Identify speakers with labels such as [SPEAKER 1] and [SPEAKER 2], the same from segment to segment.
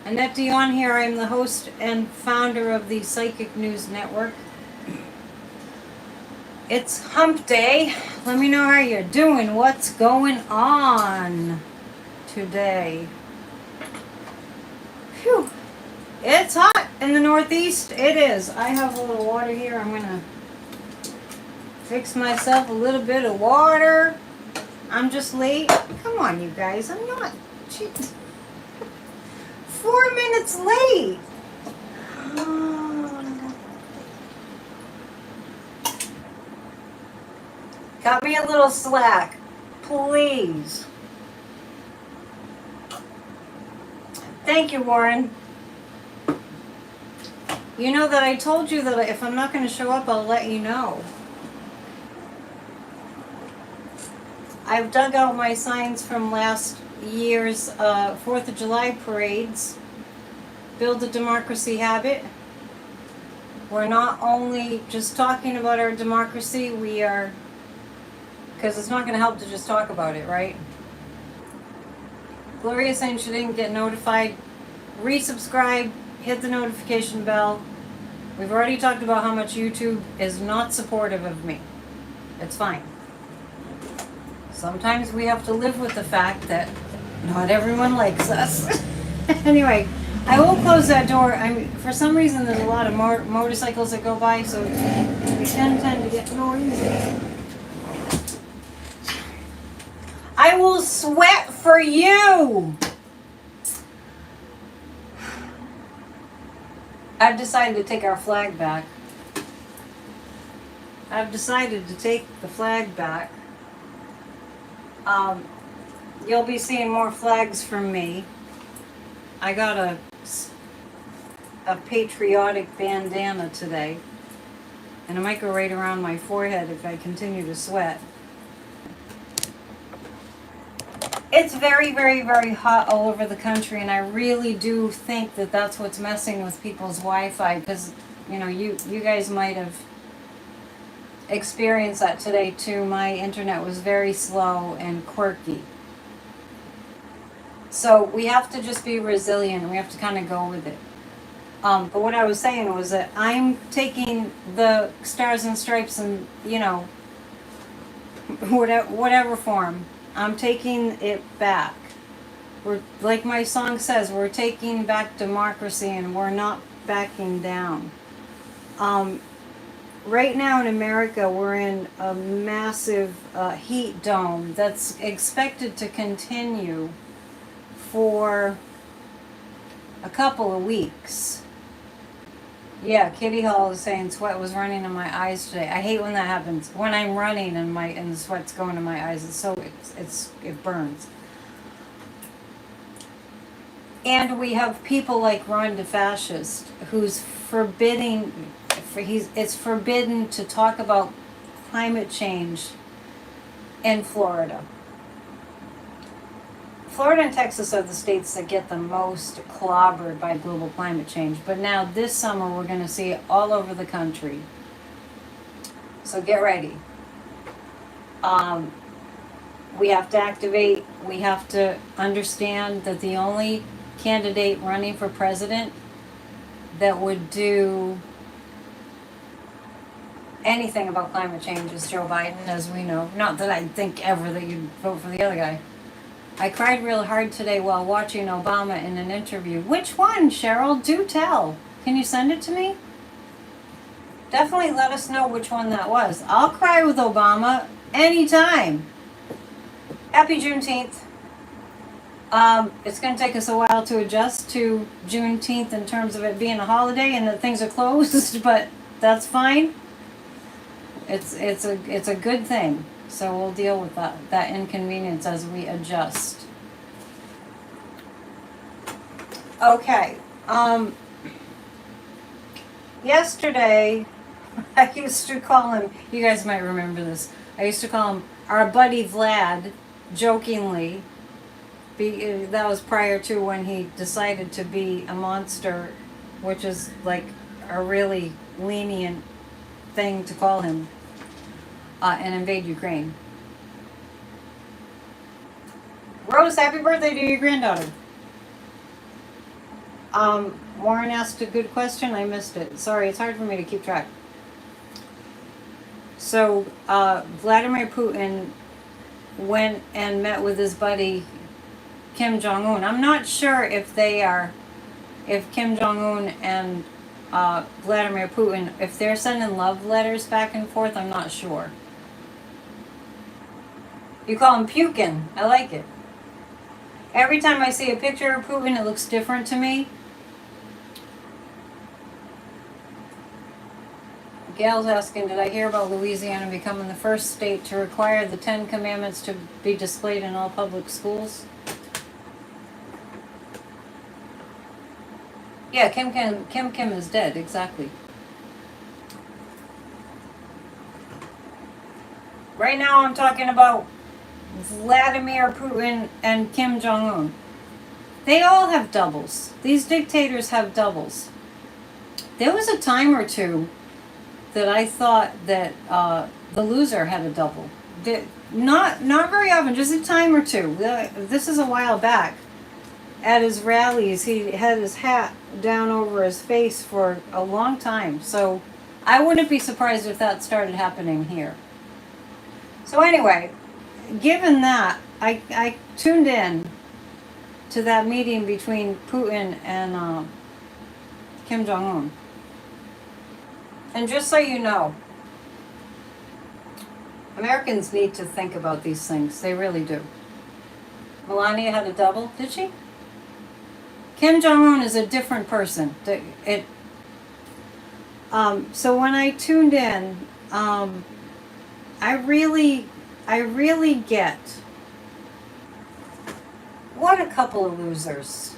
[SPEAKER 1] Annette Dion here. I'm the host and founder of the Psychic News Network. It's hump day. Let me know how you're doing. What's going on today? Phew. It's hot in the Northeast. It is. I have a little water here. I'm going to fix myself a little bit of water. I'm just late. Come on, you guys. I'm not. 4 minutes late. Cut me a little slack, please. Thank you, Warren. You know that I told you that if I'm not going to show up, I'll let you know. I've dug out my signs from last year's 4th of July parades. Build a democracy habit. We're not only just talking about our democracy, we are, because it's not going to help to just talk about it, right? Gloria saying she didn't get notified. Resubscribe, hit the notification bell. We've already talked about how much YouTube is not supportive of me. It's fine. Sometimes we have to live with the fact that not everyone likes us. Anyway, I will close that door. For some reason there's a lot of motorcycles that go by, so we tend to get noisy. I will sweat for you. I've decided to take our flag back. I've decided to take the flag back. You'll be seeing more flags from me. I got a patriotic bandana today, and it might go right around my forehead if I continue to sweat. It's very, very, very hot all over the country, and I really do think that that's what's messing with people's Wi-Fi, because, you know, you guys might have experienced that today too. My internet was very slow and quirky. So we have to just be resilient. We have to kind of go with it. But what I was saying was that I'm taking the stars and stripes and, you know, whatever form, I'm taking it back. We're, like my song says, we're taking back democracy, and we're not backing down. Right now in America, we're in a massive heat dome that's expected to continue for a couple of weeks. Yeah, Kitty Hall is saying sweat was running in my eyes today. I hate when that happens. When I'm running and the sweat's going in my eyes, it burns. And we have people like Ron DeFascist, who's it's forbidden to talk about climate change in Florida. Florida and Texas are the states that get the most clobbered by global climate change. But now this summer we're going to see it all over the country. So get ready. We have to activate. We have to understand that the only candidate running for president that would do anything about climate change is Joe Biden, as we know. Not that I think ever that you'd vote for the other guy. I cried real hard today while watching Obama in an interview. Which one, Cheryl? Do tell. Can you send it to me? Definitely let us know which one that was. I'll cry with Obama anytime. Happy June-teenth. It's going to take us a while to adjust to June-teenth in terms of it being a holiday and that things are closed, but that's fine. It's a good thing. So we'll deal with that inconvenience as we adjust. Okay. Yesterday, I used to call him, you guys might remember this, I used to call him our buddy Vlad, jokingly. That was prior to when he decided to be a monster, which is like a really lenient thing to call him. And invade Ukraine. Rose, happy birthday to your granddaughter. Warren asked a good question. I missed it. Sorry, it's hard for me to keep track. So, Vladimir Putin went and met with his buddy Kim Jong-un. I'm not sure if Kim Jong-un and Vladimir Putin, if they're sending love letters back and forth. I'm not sure. You call him Pukin. I like it. Every time I see a picture of Putin, it looks different to me. Gail's asking, did I hear about Louisiana becoming the first state to require the 10 Commandments to be displayed in all public schools? Yeah, Kim is dead, exactly. Right now I'm talking about Vladimir Putin and Kim Jong-un. They all have doubles. These dictators have doubles. There was a time or two that I thought that the loser had a double. Not very often, just a time or two. This is a while back. At his rallies, he had his hat down over his face for a long time. So I wouldn't be surprised if that started happening here. So anyway, given that, I tuned in to that meeting between Putin and Kim Jong-un. And just so you know, Americans need to think about these things. They really do. Melania had a double, did she? Kim Jong-un is a different person. So when I tuned in, I really get what a couple of losers.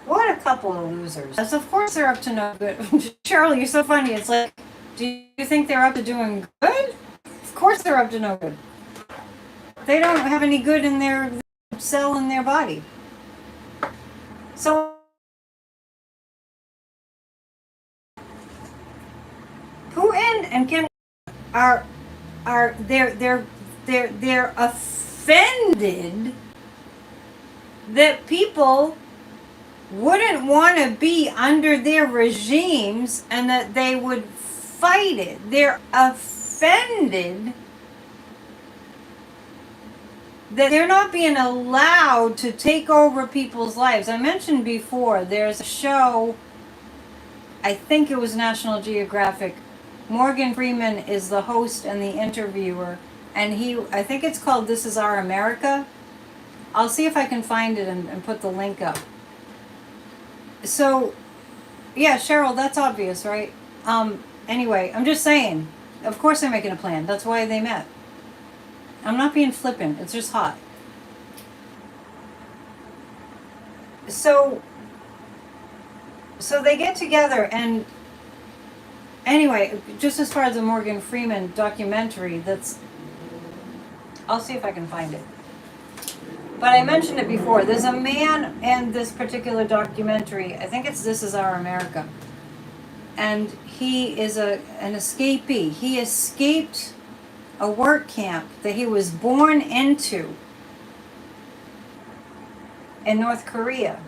[SPEAKER 1] What a couple of losers. As of course they're up to no good. Cheryl, you're so funny. It's like, do you think they're up to doing good? Of course they're up to no good. They don't have any good in their cell in their body. So Putin and Kim are they're offended that people wouldn't want to be under their regimes and that they would fight it. They're offended that they're not being allowed to take over people's lives. I mentioned before, there's a show, I think it was National Geographic. Morgan Freeman is the host and the interviewer, and I think it's called This Is Our America. I'll see if I can find it and put the link up. So, yeah, Cheryl, that's obvious, right? Anyway, I'm just saying, of course they're making a plan. That's why they met. I'm not being flippant. It's just hot. So they get together, and anyway, just as far as the Morgan Freeman documentary, I'll see if I can find it. But I mentioned it before. There's a man in this particular documentary, I think it's This Is Our America, and he is an escapee. He escaped a work camp that he was born into in North Korea.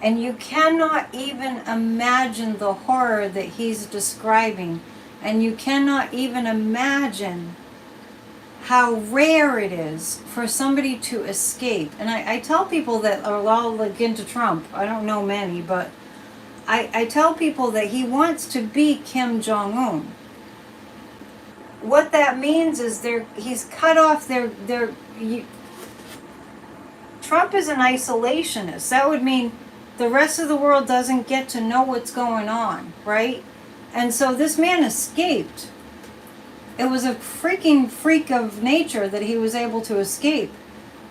[SPEAKER 1] And you cannot even imagine the horror that he's describing. And you cannot even imagine how rare it is for somebody to escape. And I tell people that are all like into Trump. I don't know many, but I tell people that he wants to be Kim Jong-un. What that means is he's cut off Trump is an isolationist. That would mean the rest of the world doesn't get to know what's going on, right? And so this man escaped. It was a freaking freak of nature that he was able to escape.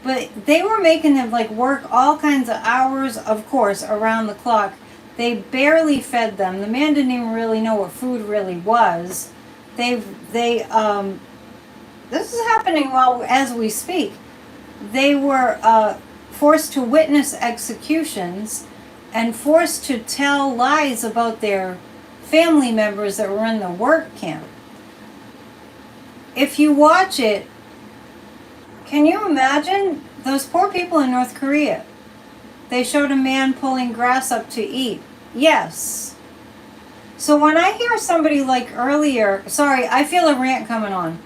[SPEAKER 1] But they were making him like work all kinds of hours, of course, around the clock. They barely fed them. The man didn't even really know what food really was. This is happening as we speak. They were forced to witness executions and forced to tell lies about their family members that were in the work camp. If you watch it, can you imagine those poor people in North Korea. They showed a man pulling grass up to eat. Yes. So when I hear somebody like earlier, sorry, I feel a rant coming on.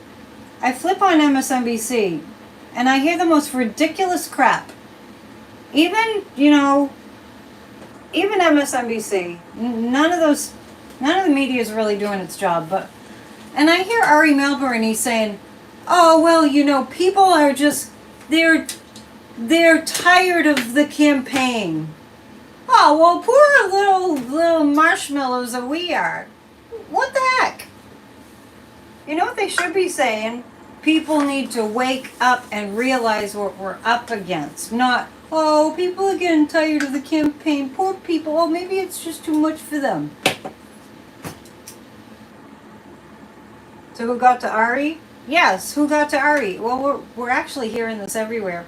[SPEAKER 1] I flip on MSNBC and I hear the most ridiculous crap. Even, even MSNBC, none of the media is really doing its job, and I hear Ari Melber and he's saying, oh, well, people are just, they're tired of the campaign. Oh, well, poor little marshmallows that we are. What the heck? You know what they should be saying? People need to wake up and realize what we're up against. Not, oh, people are getting tired of the campaign. Poor people. Oh, maybe it's just too much for them. So who got to Ari? Yes, who got to Ari? Well, we're actually hearing this everywhere.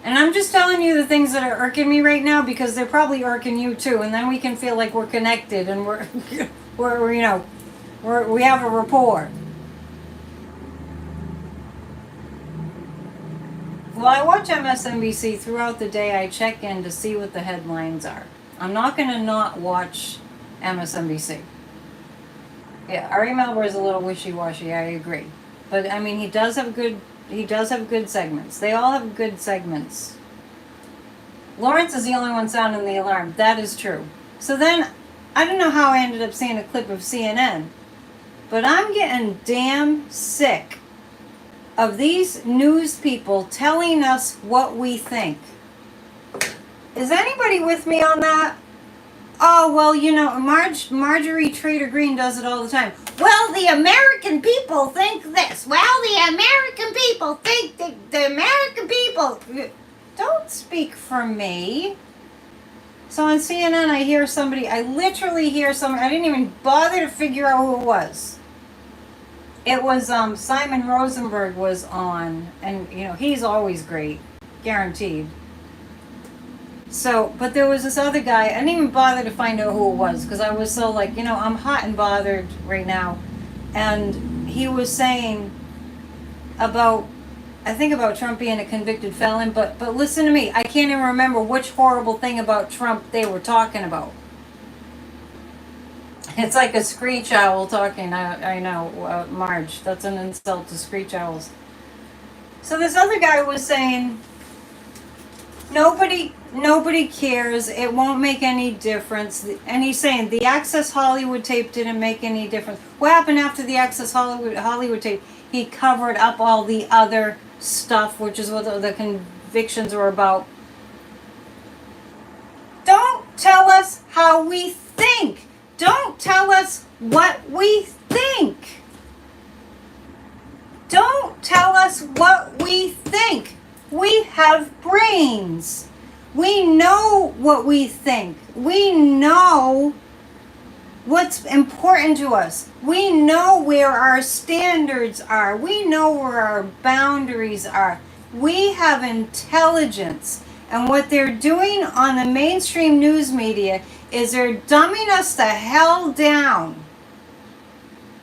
[SPEAKER 1] And I'm just telling you the things that are irking me right now because they're probably irking you too. And then we can feel like we're connected and we have a rapport. Well, I watch MSNBC throughout the day. I check in to see what the headlines are. I'm not going to not watch MSNBC. Yeah, Ari Melber is a little wishy-washy, I agree. But I mean, he does have good segments. They all have good segments. Lawrence is the only one sounding the alarm. That is true. So then, I don't know how I ended up seeing a clip of CNN, but I'm getting damn sick of these news people telling us what we think. Is anybody with me on that? Oh, well, Marjorie Trader Green does it all the time. Well, the American people think this. Well, the American people think the American people... Don't speak for me. So on CNN, I literally hear somebody, I didn't even bother to figure out who it was. It was Simon Rosenberg was on, and he's always great, guaranteed. So, but there was this other guy, I didn't even bother to find out who it was, because I was so I'm hot and bothered right now. And he was saying about Trump being a convicted felon, but listen to me, I can't even remember which horrible thing about Trump they were talking about. It's like a screech owl talking, I know, Marge, that's an insult to screech owls. So this other guy was saying, Nobody cares. It won't make any difference. And he's saying the Access Hollywood tape didn't make any difference. What happened after the Access Hollywood tape? He covered up all the other stuff, which is what the convictions were about. Don't tell us how we think. Don't tell us what we think. Don't tell us what we think. We have brains. We know what we think. We know what's important to us. We know where our standards are. We know where our boundaries are. We have intelligence. And what they're doing on the mainstream news media is they're dumbing us the hell down.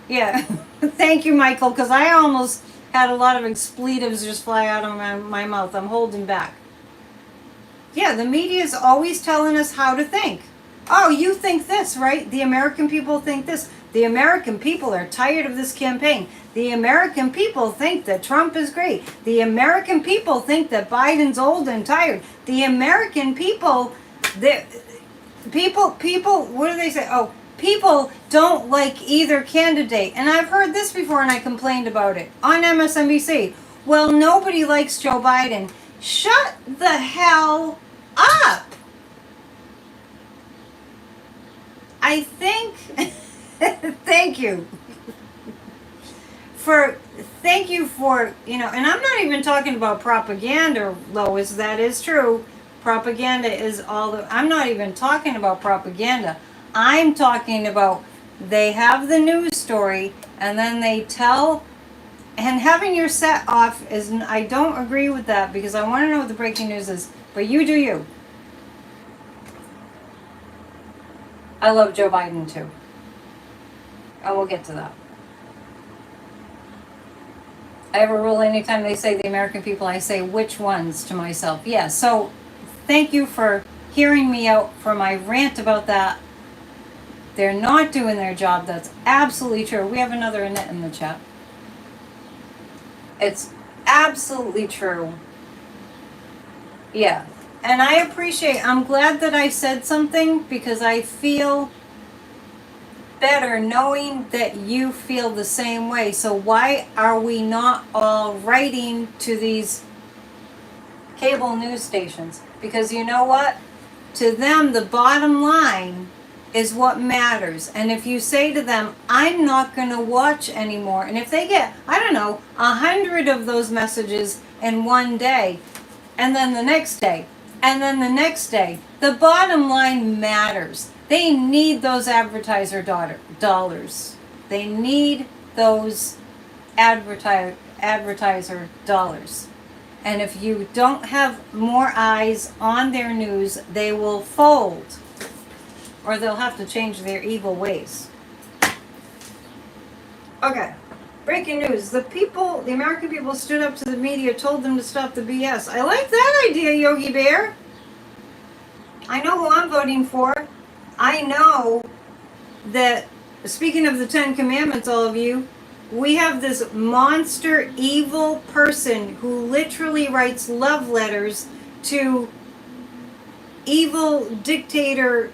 [SPEAKER 1] Yeah, thank you, Michael, because I almost had a lot of expletives just fly out of my mouth. I'm holding back. Yeah, the media is always telling us how to think. Oh, you think this, right? The American people think this. The American people are tired of this campaign. The American people think that Trump is great. The American people think that Biden's old and tired. The American people, what do they say? Oh, people don't like either candidate. And I've heard this before and I complained about it on MSNBC. Well, nobody likes Joe Biden. Shut the hell up. I think, thank you for, and I'm not even talking about propaganda, Lois, that is true. Propaganda is I'm not even talking about propaganda. I'm talking about they have the news story and then they tell, and having your set off is, I don't agree with that because I want to know what the breaking news is, but you do you. I love Joe Biden too. And we'll get to that. I have a rule anytime they say the American people, I say which ones to myself. Yeah, so thank you for hearing me out for my rant about that. They're not doing their job. That's absolutely true. We have another Annette in the chat. It's absolutely true. Yeah. And I'm glad that I said something because I feel better knowing that you feel the same way. So why are we not all writing to these cable news stations? Because you know what? To them, the bottom line is what matters. And if you say to them, I'm not going to watch anymore, and if they get, 100 of those messages in one day, and then the next day, and then the next day, the bottom line matters. They need those advertiser dollars. They need those advertiser dollars. And if you don't have more eyes on their news, they will fold. Or they'll have to change their evil ways. Okay. Breaking news. The American people stood up to the media, told them to stop the BS. I like that idea, Yogi Bear. I know who I'm voting for. I know that, speaking of the 10 Commandments, all of you, we have this monster evil person who literally writes love letters to evil dictators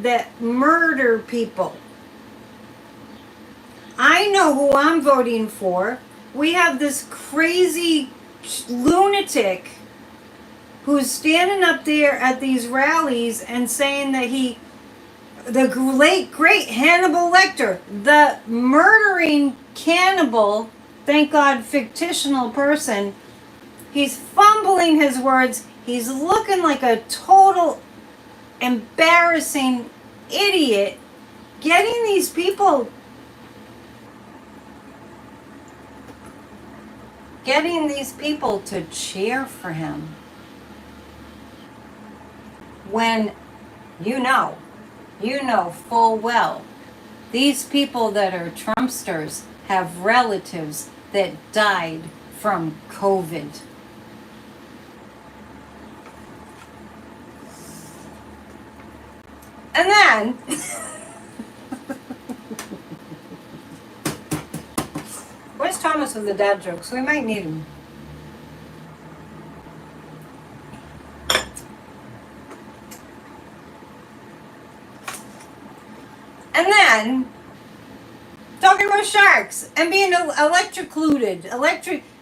[SPEAKER 1] that murder people. I know who I'm voting for. We have this crazy lunatic who's standing up there at these rallies and saying that the late great Hannibal Lecter, the murdering cannibal, thank God fictional person, he's fumbling his words. He's looking like a total embarrassing idiot, getting these people to cheer for him. When you know full well, these people that are Trumpsters have relatives that died from COVID. And then, where's Thomas with the dad jokes? We might need him. And then, talking about sharks and being electrocuted,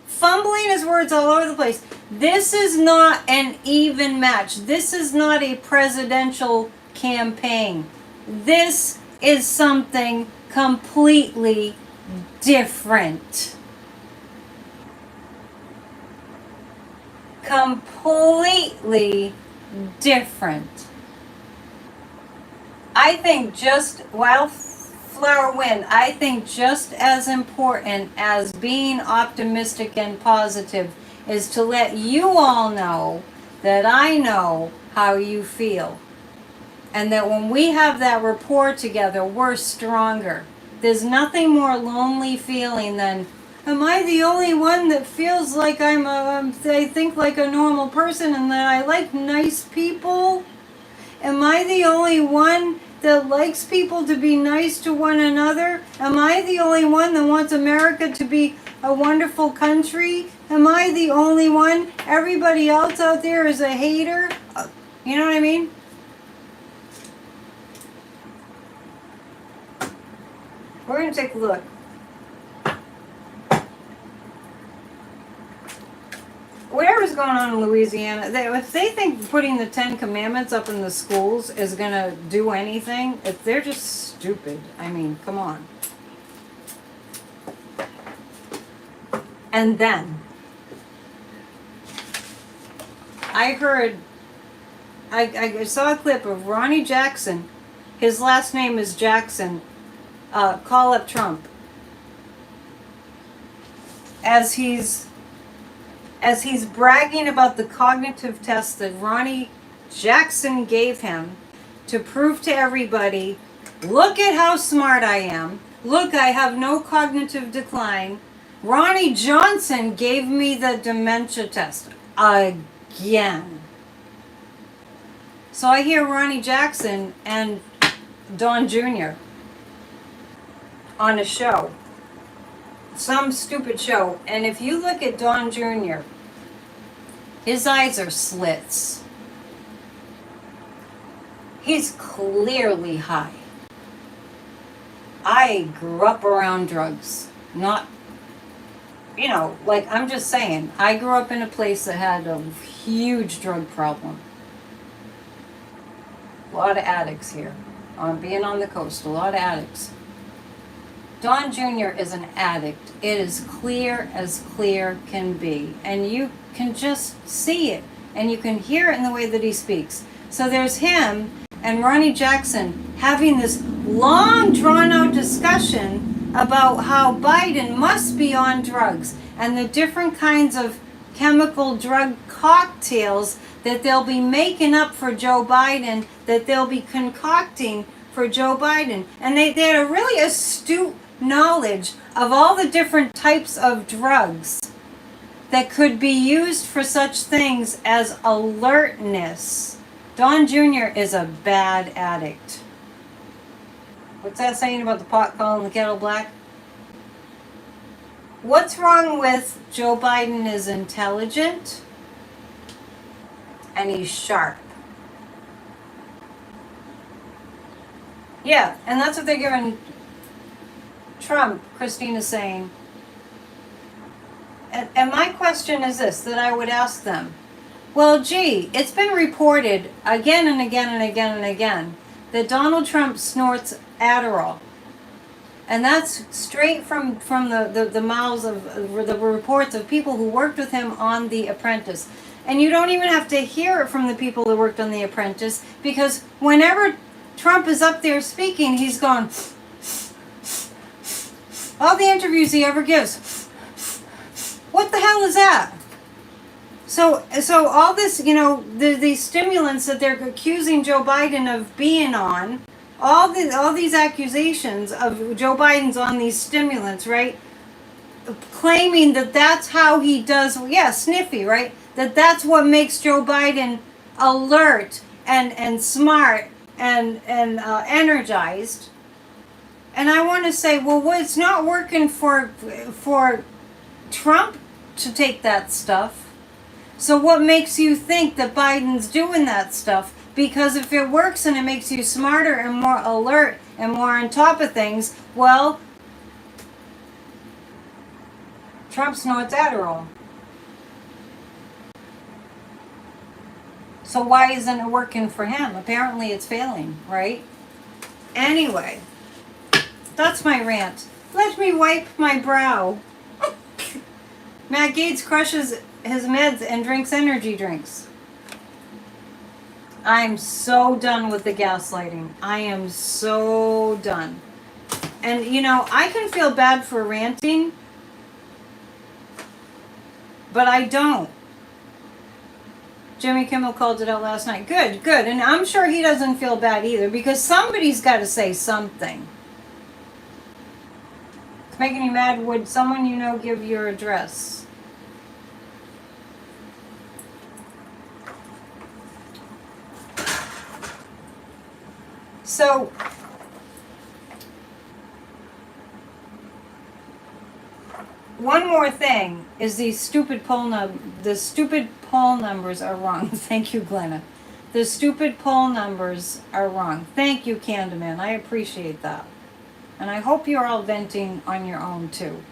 [SPEAKER 1] fumbling his words all over the place. This is not an even match. This is not a presidential campaign. This is something completely different. Completely different. I think Wildflower Wind, I think just as important as being optimistic and positive is to let you all know that I know how you feel. And that when we have that rapport together, we're stronger. There's nothing more lonely feeling than, am I the only one that feels like I think like a normal person and that I like nice people? Am I the only one that likes people to be nice to one another? Am I the only one that wants America to be a wonderful country? Am I the only one? Everybody else out there is a hater? You know what I mean? We're going to take a look. Whatever's going on in Louisiana, if they think putting the 10 Commandments up in the schools is going to do anything, they're just stupid. I mean, come on. And then, I saw a clip of Ronnie Jackson, his last name is Jackson, call up Trump. As he's bragging about the cognitive test that Ronnie Jackson gave him to prove to everybody, look at how smart I am. Look, I have no cognitive decline. Ronnie Johnson gave me the dementia test again. So I hear Ronnie Jackson and Don Jr. on a show, some stupid show, and if you look at Don Jr., his eyes are slits. He's clearly high. I grew up around drugs, not, like I'm just saying, I grew up in a place that had a huge drug problem. A lot of addicts here. Being on the coast, a lot of addicts. Don Jr. is an addict. It is clear as clear can be. And you can just see it. And you can hear it in the way that he speaks. So there's him and Ronnie Jackson having this long, drawn-out discussion about how Biden must be on drugs and the different kinds of chemical drug cocktails that they'll be making up for Joe Biden, that they'll be concocting for Joe Biden. And they had a really astute knowledge of all the different types of drugs that could be used for such things as alertness. Don Jr. is a bad addict. What's that saying about the pot calling the kettle black? What's wrong with Joe Biden is intelligent and he's sharp. Yeah, and that's what they're giving Trump, Christina's saying. And my question is this, that I would ask them. Well, gee, it's been reported again and again and again and again that Donald Trump snorts Adderall. And that's straight from the mouths of the reports of people who worked with him on The Apprentice. And you don't even have to hear it from the people that worked on The Apprentice, because whenever Trump is up there speaking, he's going, all the interviews he ever gives, what the hell is that? So all this, these stimulants that they're accusing Joe Biden of being on, all these accusations of Joe Biden's on these stimulants, right? Claiming that that's how he does, sniffy, right? That's what makes Joe Biden alert and smart and energized. And I want to say, well, it's not working for Trump to take that stuff. So what makes you think that Biden's doing that stuff? Because if it works and it makes you smarter and more alert and more on top of things, well, Trump snorts Adderall. So why isn't it working for him? Apparently it's failing, right? Anyway, that's my rant. Let me wipe my brow. Matt Gaetz crushes his meds and drinks energy drinks. I'm so done with the gaslighting. I am so done. And I can feel bad for ranting, but I don't. Jimmy Kimmel called it out last night. Good. And I'm sure he doesn't feel bad either, because somebody's got to say something. It's making you mad. Would someone give your address? So, one more thing is the stupid poll numbers are wrong. Thank you, Glenna. The stupid poll numbers are wrong. Thank you, Candaman. I appreciate that. And I hope you're all venting on your own, too.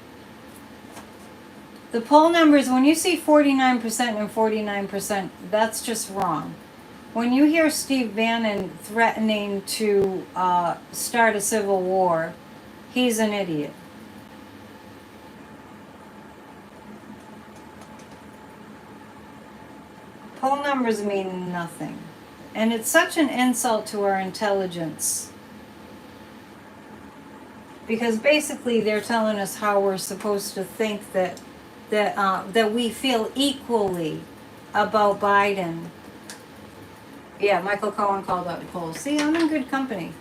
[SPEAKER 1] The poll numbers, when you see 49% and 49%, that's just wrong. When you hear Steve Bannon threatening to start a civil war, he's an idiot. Poll numbers mean nothing. And it's such an insult to our intelligence. Because basically they're telling us how we're supposed to think that we feel equally about Biden. Yeah, Michael Cohen called out the polls. See, I'm in good company.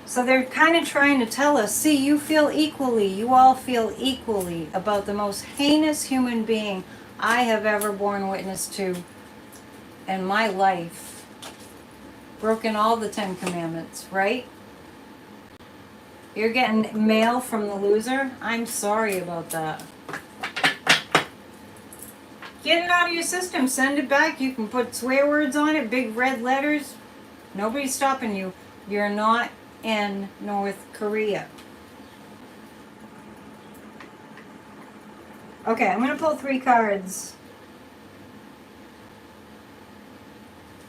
[SPEAKER 1] So they're kind of trying to tell us, see, you feel equally, you all feel equally about the most heinous human being I have ever borne witness to in my life. Broken all the 10 commandments, right? You're getting mail from the loser? I'm sorry about that. Get it out of your system. Send it back. You can put swear words on it, big red letters. Nobody's stopping you. You're not in North Korea. Okay, I'm going to pull 3 cards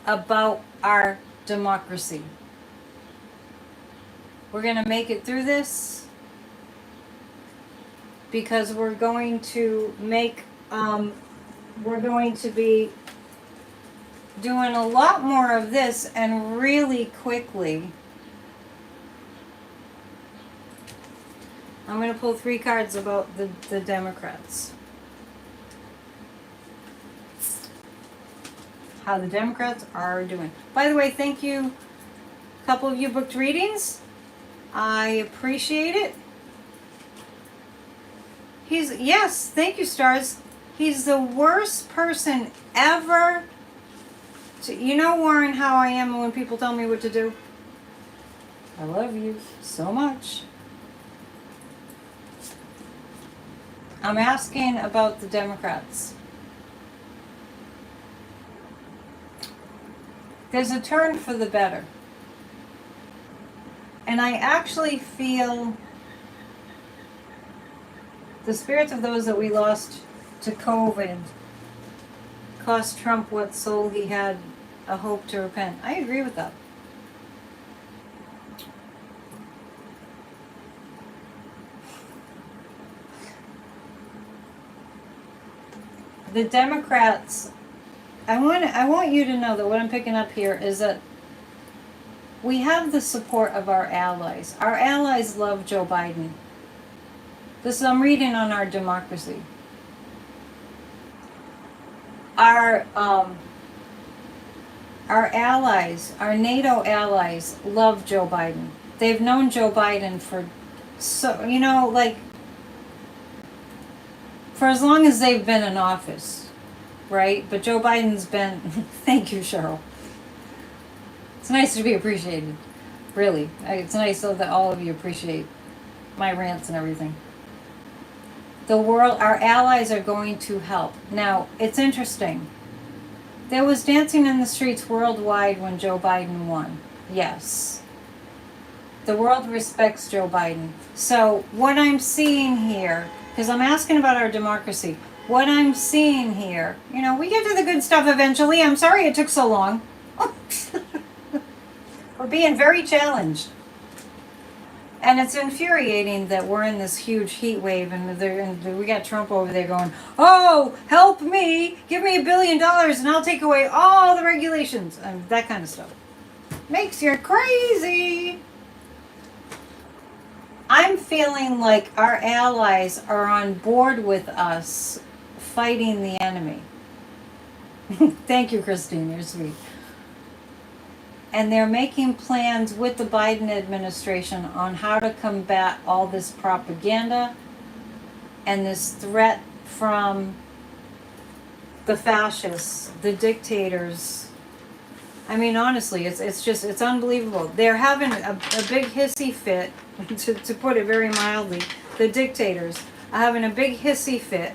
[SPEAKER 1] about our democracy. We're going to make it through this because we're going to make, we're going to be doing a lot more of this and really quickly. I'm going to pull 3 cards about the Democrats. How the Democrats are doing. By the way, thank you. A couple of you booked readings. I appreciate it. Yes, thank you, stars. He's the worst person ever. You know, Warren, how I am when people tell me what to do. I love you so much. I'm asking about the Democrats. There's a turn for the better. And I actually feel the spirits of those that we lost to COVID cost Trump what soul he had a hope to repent. I agree with that. The Democrats, I want you to know that what I'm picking up here is that we have the support of our allies. Our allies love Joe Biden. This I'm reading on our democracy. Our allies, our NATO allies, love Joe Biden. They've known Joe Biden for for as long as they've been in office, right? But Joe Biden's been, thank you, Cheryl. It's nice to be appreciated, really. It's nice that all of you appreciate my rants and everything. The world, our allies are going to help. Now, it's interesting. There was dancing in the streets worldwide when Joe Biden won. Yes. The world respects Joe Biden. So what I'm seeing here, because I'm asking about our democracy, what I'm seeing here, we get to the good stuff eventually. I'm sorry it took so long. We're being very challenged. And it's infuriating that we're in this huge heat wave and we got Trump over there going, oh, help me, give me $1 billion and I'll take away all the regulations and that kind of stuff. Makes you crazy. I'm feeling like our allies are on board with us fighting the enemy. Thank you, Christine, you're sweet. And they're making plans with the Biden administration on how to combat all this propaganda and this threat from the fascists, the dictators. I mean, honestly, it's unbelievable. They're having a big hissy fit, to put it very mildly. The dictators are having a big hissy fit.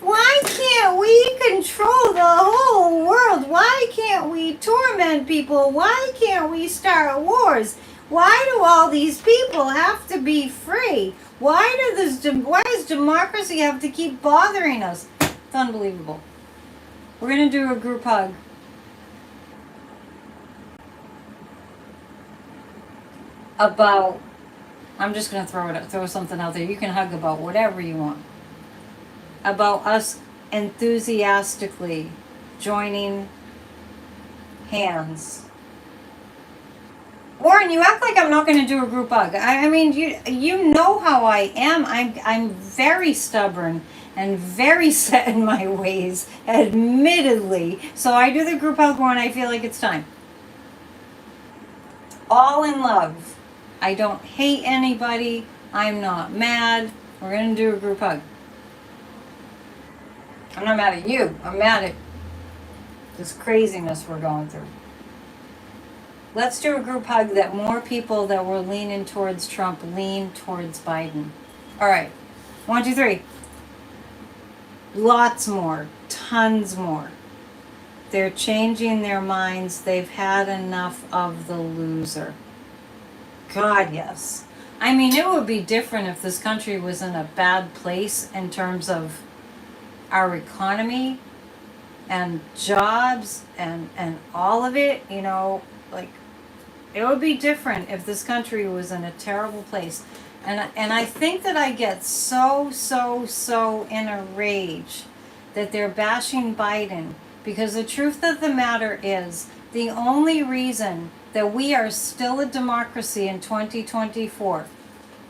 [SPEAKER 1] Why can't we control the whole world? Why can't we torment people? Why can't we start wars? Why do all these people have to be free? Why does democracy have to keep bothering us? It's unbelievable. We're going to do a group hug. I'm just going to throw something out there. You can hug about whatever you want. About us enthusiastically joining hands. Warren, you act like I'm not going to do a group hug. I mean, you know how I am. I'm very stubborn and very set in my ways, admittedly. So I do the group hug when I feel like it's time. All in love. I don't hate anybody. I'm not mad. We're going to do a group hug. I'm not mad at you. I'm mad at this craziness we're going through. Let's do a group hug that more people that were leaning towards Trump lean towards Biden. All right. 1, 2, 3. Lots more. Tons more. They're changing their minds. They've had enough of the loser. God, yes. I mean, it would be different if this country was in a bad place in terms of our economy and jobs and all of it, you know, like, it would be different if this country was in a terrible place. And I think that I get so in a rage that they're bashing Biden, because the truth of the matter is the only reason that we are still a democracy in 2024,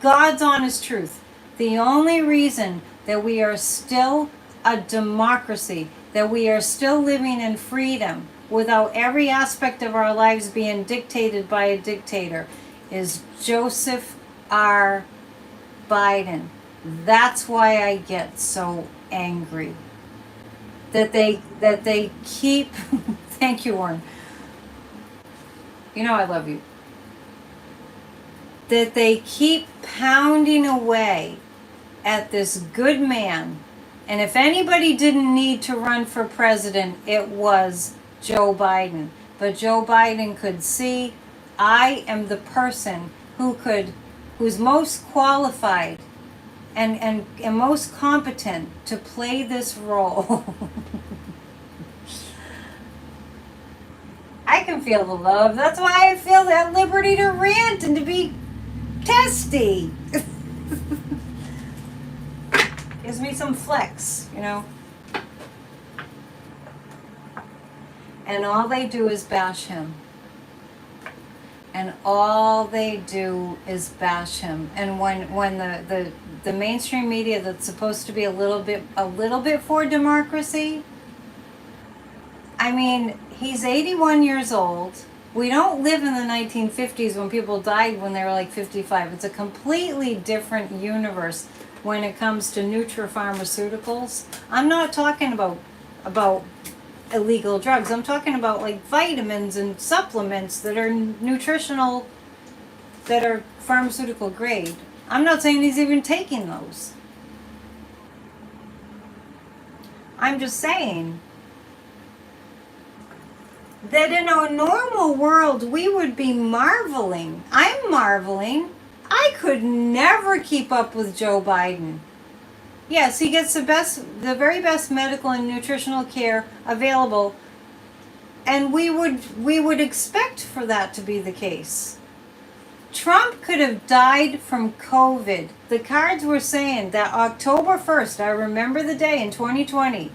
[SPEAKER 1] God's honest truth, the only reason that we are still a democracy, that we are still living in freedom without every aspect of our lives being dictated by a dictator, is Joseph R. Biden. That's why I get so angry. That they keep thank you, Warren. You know I love you. That they keep pounding away at this good man. And if anybody didn't need to run for president, it was Joe Biden. But Joe Biden could see, I am the person who's most qualified and most competent to play this role. I can feel the love. That's why I feel that liberty to rant and to be testy. Gives me some flex, you know. And all they do is bash him. And all they do is bash him. And when the mainstream media that's supposed to be a little bit for democracy, I mean, he's 81 years old. We don't live in the 1950s when people died when they were like 55. It's a completely different universe when it comes to nutrapharmaceuticals. I'm not talking about illegal drugs. I'm talking about like vitamins and supplements that are nutritional, that are pharmaceutical grade. I'm not saying he's even taking those. I'm just saying that in a normal world we would be marveling. I'm marveling. I could never keep up with Joe Biden. Yes, he gets the very best medical and nutritional care available, and we would expect for that to be the case. Trump could have died from COVID. The cards were saying that October 1st, I remember the day in 2020,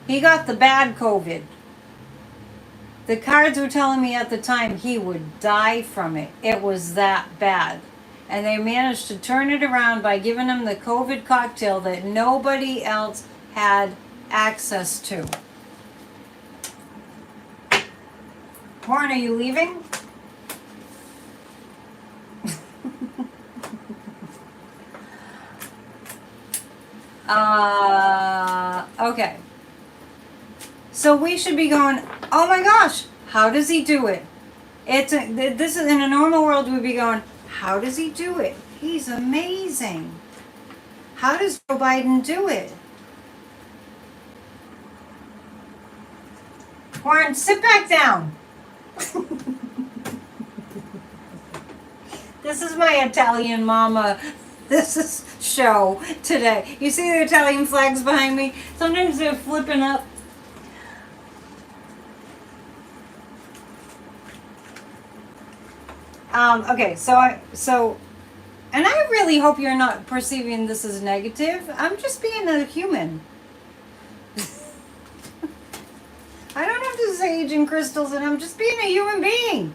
[SPEAKER 1] he got the bad COVID. The cards were telling me at the time he would die from it. It was that bad. And they managed to turn it around by giving him the COVID cocktail that nobody else had access to. Warren, are you leaving? Okay. So we should be going, oh my gosh, how does he do it? This is in a normal world, we'd be going, how does he do it? He's amazing. How does Joe Biden do it? Warren, sit back down. This is my Italian mama. This is show today. You see the Italian flags behind me? Sometimes they're flipping up. Okay, so, and I really hope you're not perceiving this as negative. I'm just being a human. I don't have to sage and crystals, and I'm just being a human being.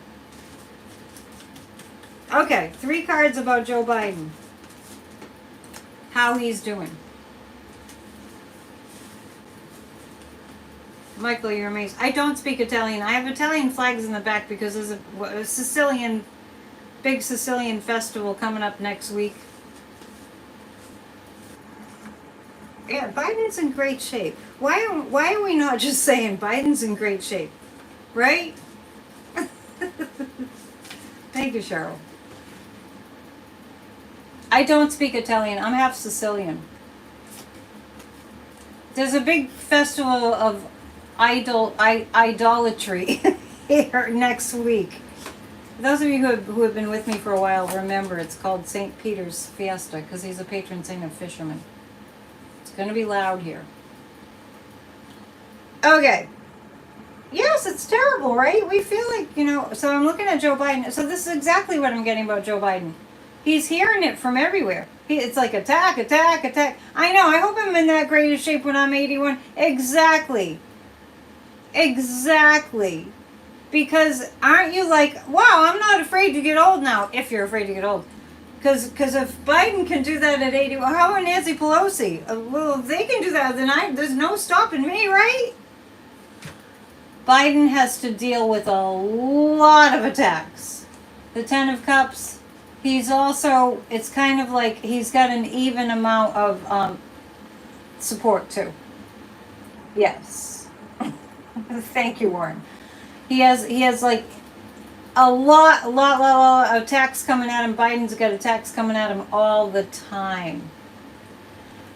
[SPEAKER 1] Okay, 3 cards about Joe Biden. How he's doing. Michael, you're amazing. I don't speak Italian. I have Italian flags in the back because there's a Sicilian big Sicilian festival coming up next week. Yeah, Biden's in great shape. Why are we not just saying Biden's in great shape? Right? Thank you, Cheryl. I don't speak Italian. I'm half Sicilian. There's a big festival of idolatry here next week. Those of you who have been with me for a while remember it's called St. Peter's Fiesta because he's a patron saint of fishermen. It's going to be loud here. Okay. Yes, it's terrible, right? We feel like, so I'm looking at Joe Biden. So this is exactly what I'm getting about Joe Biden. He's hearing it from everywhere. It's like attack, attack, attack. I know, I hope I'm in that great shape when I'm 81. Exactly. Exactly. Because aren't you like, wow, I'm not afraid to get old now, if you're afraid to get old. Because if Biden can do that at 81, how about Nancy Pelosi? Well, if they can do that, then there's no stopping me, right? Biden has to deal with a lot of attacks. The Ten of Cups, he's also, it's kind of like he's got an even amount of support too. Yes. Thank you, Warren. He has like a lot of attacks coming at him. Biden's got attacks coming at him all the time.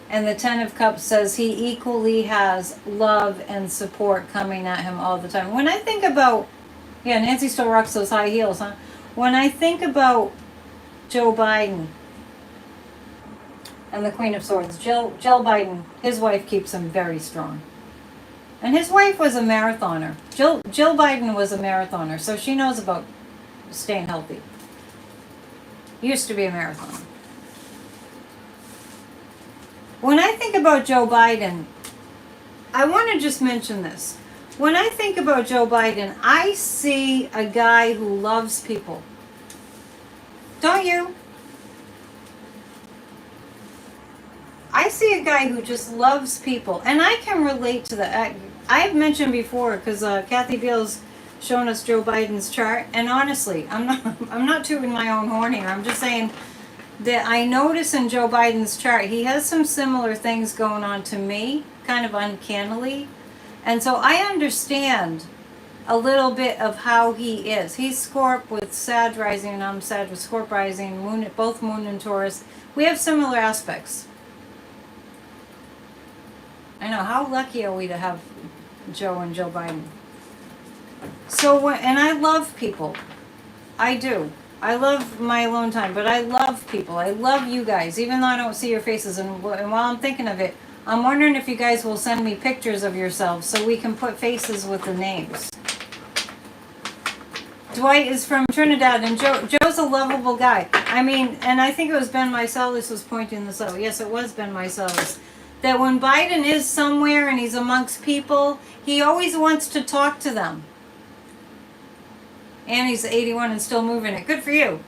[SPEAKER 1] And the Ten of Cups says he equally has love and support coming at him all the time. When I think about, Nancy still rocks those high heels, huh? When I think about Joe Biden and the Queen of Swords, Jill Biden, his wife keeps him very strong. And his wife was a marathoner. Jill Biden was a marathoner, so she knows about staying healthy. Used to be a marathoner. When I think about Joe Biden, I want to just mention this. When I think about Joe Biden, I see a guy who loves people. Don't you? I see a guy who just loves people, and I can relate to that. I've mentioned before because Kathy Beale's shown us Joe Biden's chart, and honestly, I'm not tooting my own horn here. I'm just saying that I notice in Joe Biden's chart he has some similar things going on to me, kind of uncannily, and so I understand a little bit of how he is. He's Scorp with Sag rising, and I'm Sag with Scorp rising. Both Moon and Taurus. We have similar aspects. I know, how lucky are we to have Joe and Joe Biden? So, and I love people. I do. I love my alone time, but I love people. I love you guys, even though I don't see your faces. And while I'm thinking of it, I'm wondering if you guys will send me pictures of yourselves so we can put faces with the names. Dwight is from Trinidad, and Joe's a lovable guy. I mean, and I think it was Ben Mycelis was pointing this out. Yes, it was Ben Mycelis. That when Biden is somewhere and he's amongst people, he always wants to talk to them. And he's 81 and still moving it. Good for you.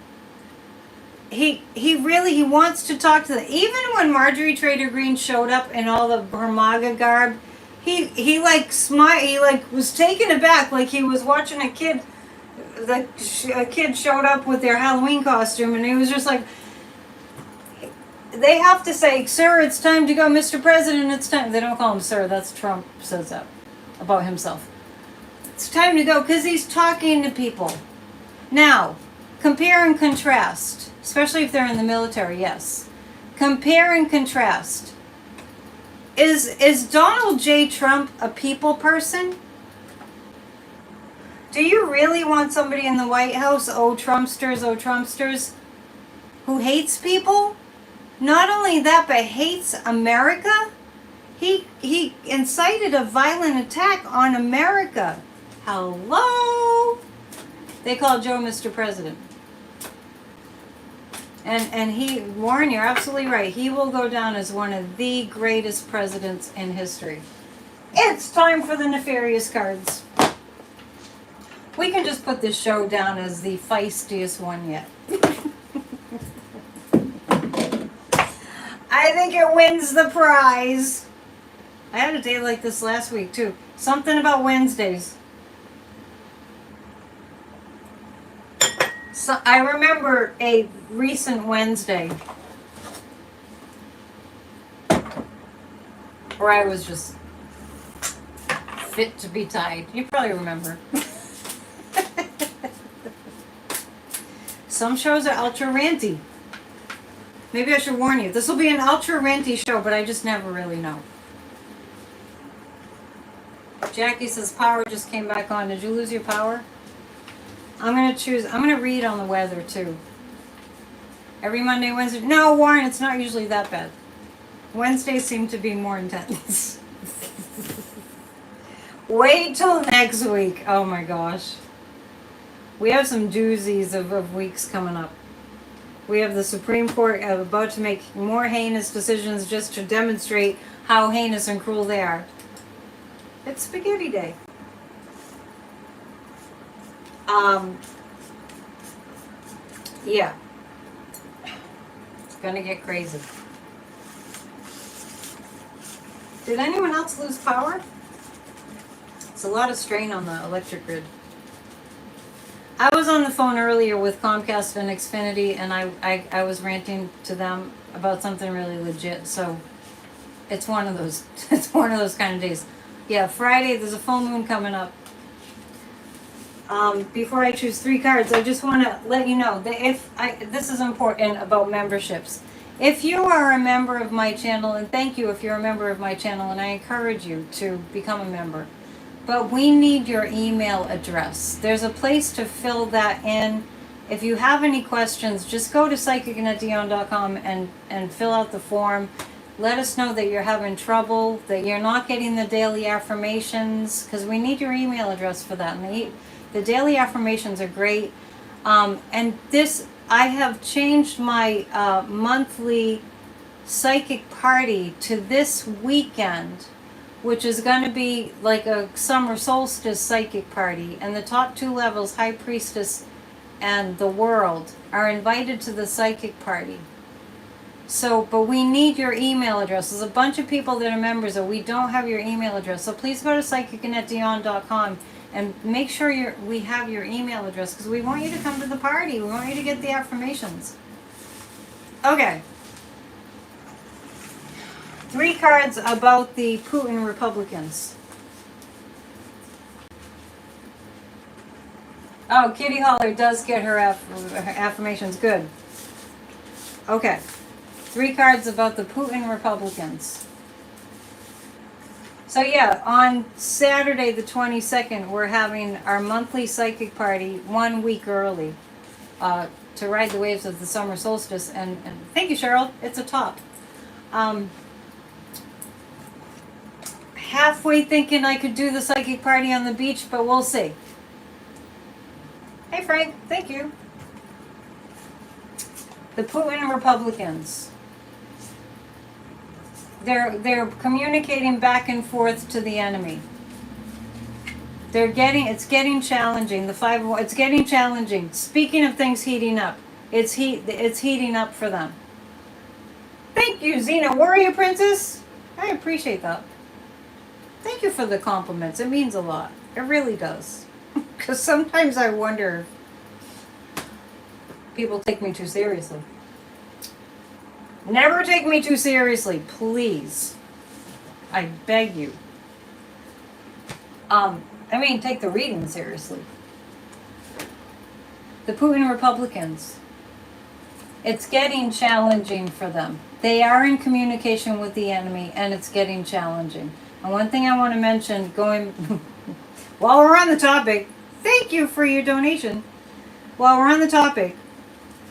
[SPEAKER 1] He wants to talk to them. Even when Marjorie Trader Green showed up in all of her MAGA garb, he like smiled. He like was taken aback, like he was watching a kid. A kid showed up with their Halloween costume, and he was just like, they have to say, "Sir, it's time to go, Mr. President, it's time." They don't call him sir. That's Trump says that about himself. It's time to go because he's talking to people. Now, compare and contrast, especially if they're in the military, yes. Compare and contrast. Is Donald J. Trump a people person? Do you really want somebody in the White House, oh Trumpsters, who hates people? Not only that, but hates America? He incited a violent attack on America. Hello? They call Joe Mr. President. And Warren, you're absolutely right. He will go down as one of the greatest presidents in history. It's time for the nefarious cards. We can just put this show down as the feistiest one yet. I think it wins the prize. I had a day like this last week too. Something about Wednesdays. So I remember a recent Wednesday where I was just fit to be tied. You probably remember. Some shows are ultra ranty. Maybe I should warn you. This will be an ultra ranty show, but I just never really know. Jackie says power just came back on. Did you lose your power? I'm going to read on the weather too. Every Monday, Wednesday. No, Warren, it's not usually that bad. Wednesdays seem to be more intense. Wait till next week. Oh my gosh. We have some doozies of weeks coming up. We have the Supreme Court about to make more heinous decisions just to demonstrate how heinous and cruel they are. It's Spaghetti Day. Yeah. It's gonna get crazy. Did anyone else lose power? It's a lot of strain on the electric grid. I was on the phone earlier with Comcast and Xfinity, and I was ranting to them about something really legit. So it's one of those kind of days. Yeah, Friday there's a full moon coming up. Before I choose 3 cards, I just want to let you know that this is important about memberships. If you are a member of my channel, and thank you if you're a member of my channel, and I encourage you to become a member. But we need your email address. There's a place to fill that in. If you have any questions, just go to psychicannetteDion.com and fill out the form. Let us know that you're having trouble, that you're not getting the daily affirmations, because we need your email address for that. And the daily affirmations are great. And this, I have changed my monthly psychic party to this weekend, which is going to be like a summer solstice psychic party. And the top 2 levels, High Priestess and the World, are invited to the psychic party. So, but we need your email address. There's a bunch of people that are members that we don't have your email address. So please go to psychicannetteDion.com and make sure we have your email address, because we want you to come to the party. We want you to get the affirmations. Okay. 3 cards about the Putin Republicans. Oh, Kitty Holler does get her affirmations. Good. Okay. 3 cards about the Putin Republicans. So yeah, on Saturday the 22nd, we're having our monthly psychic party 1 week early to ride the waves of the summer solstice. And thank you, Cheryl. It's a top. Halfway thinking I could do the psychic party on the beach, but we'll see. Hey Frank, thank you. The Putin Republicans. They're communicating back and forth to the enemy. It's getting challenging. It's getting challenging. Speaking of things heating up, it's heating up for them. Thank you, Xena Warrior Princess. I appreciate that. Thank you for the compliments. It means a lot. It really does. Because sometimes I wonder if people take me too seriously. Never take me too seriously, please. I beg you. Take the reading seriously. The Putin Republicans. It's getting challenging for them. They are in communication with the enemy, and it's getting challenging. And one thing I want to mention, while we're on the topic, thank you for your donation. While we're on the topic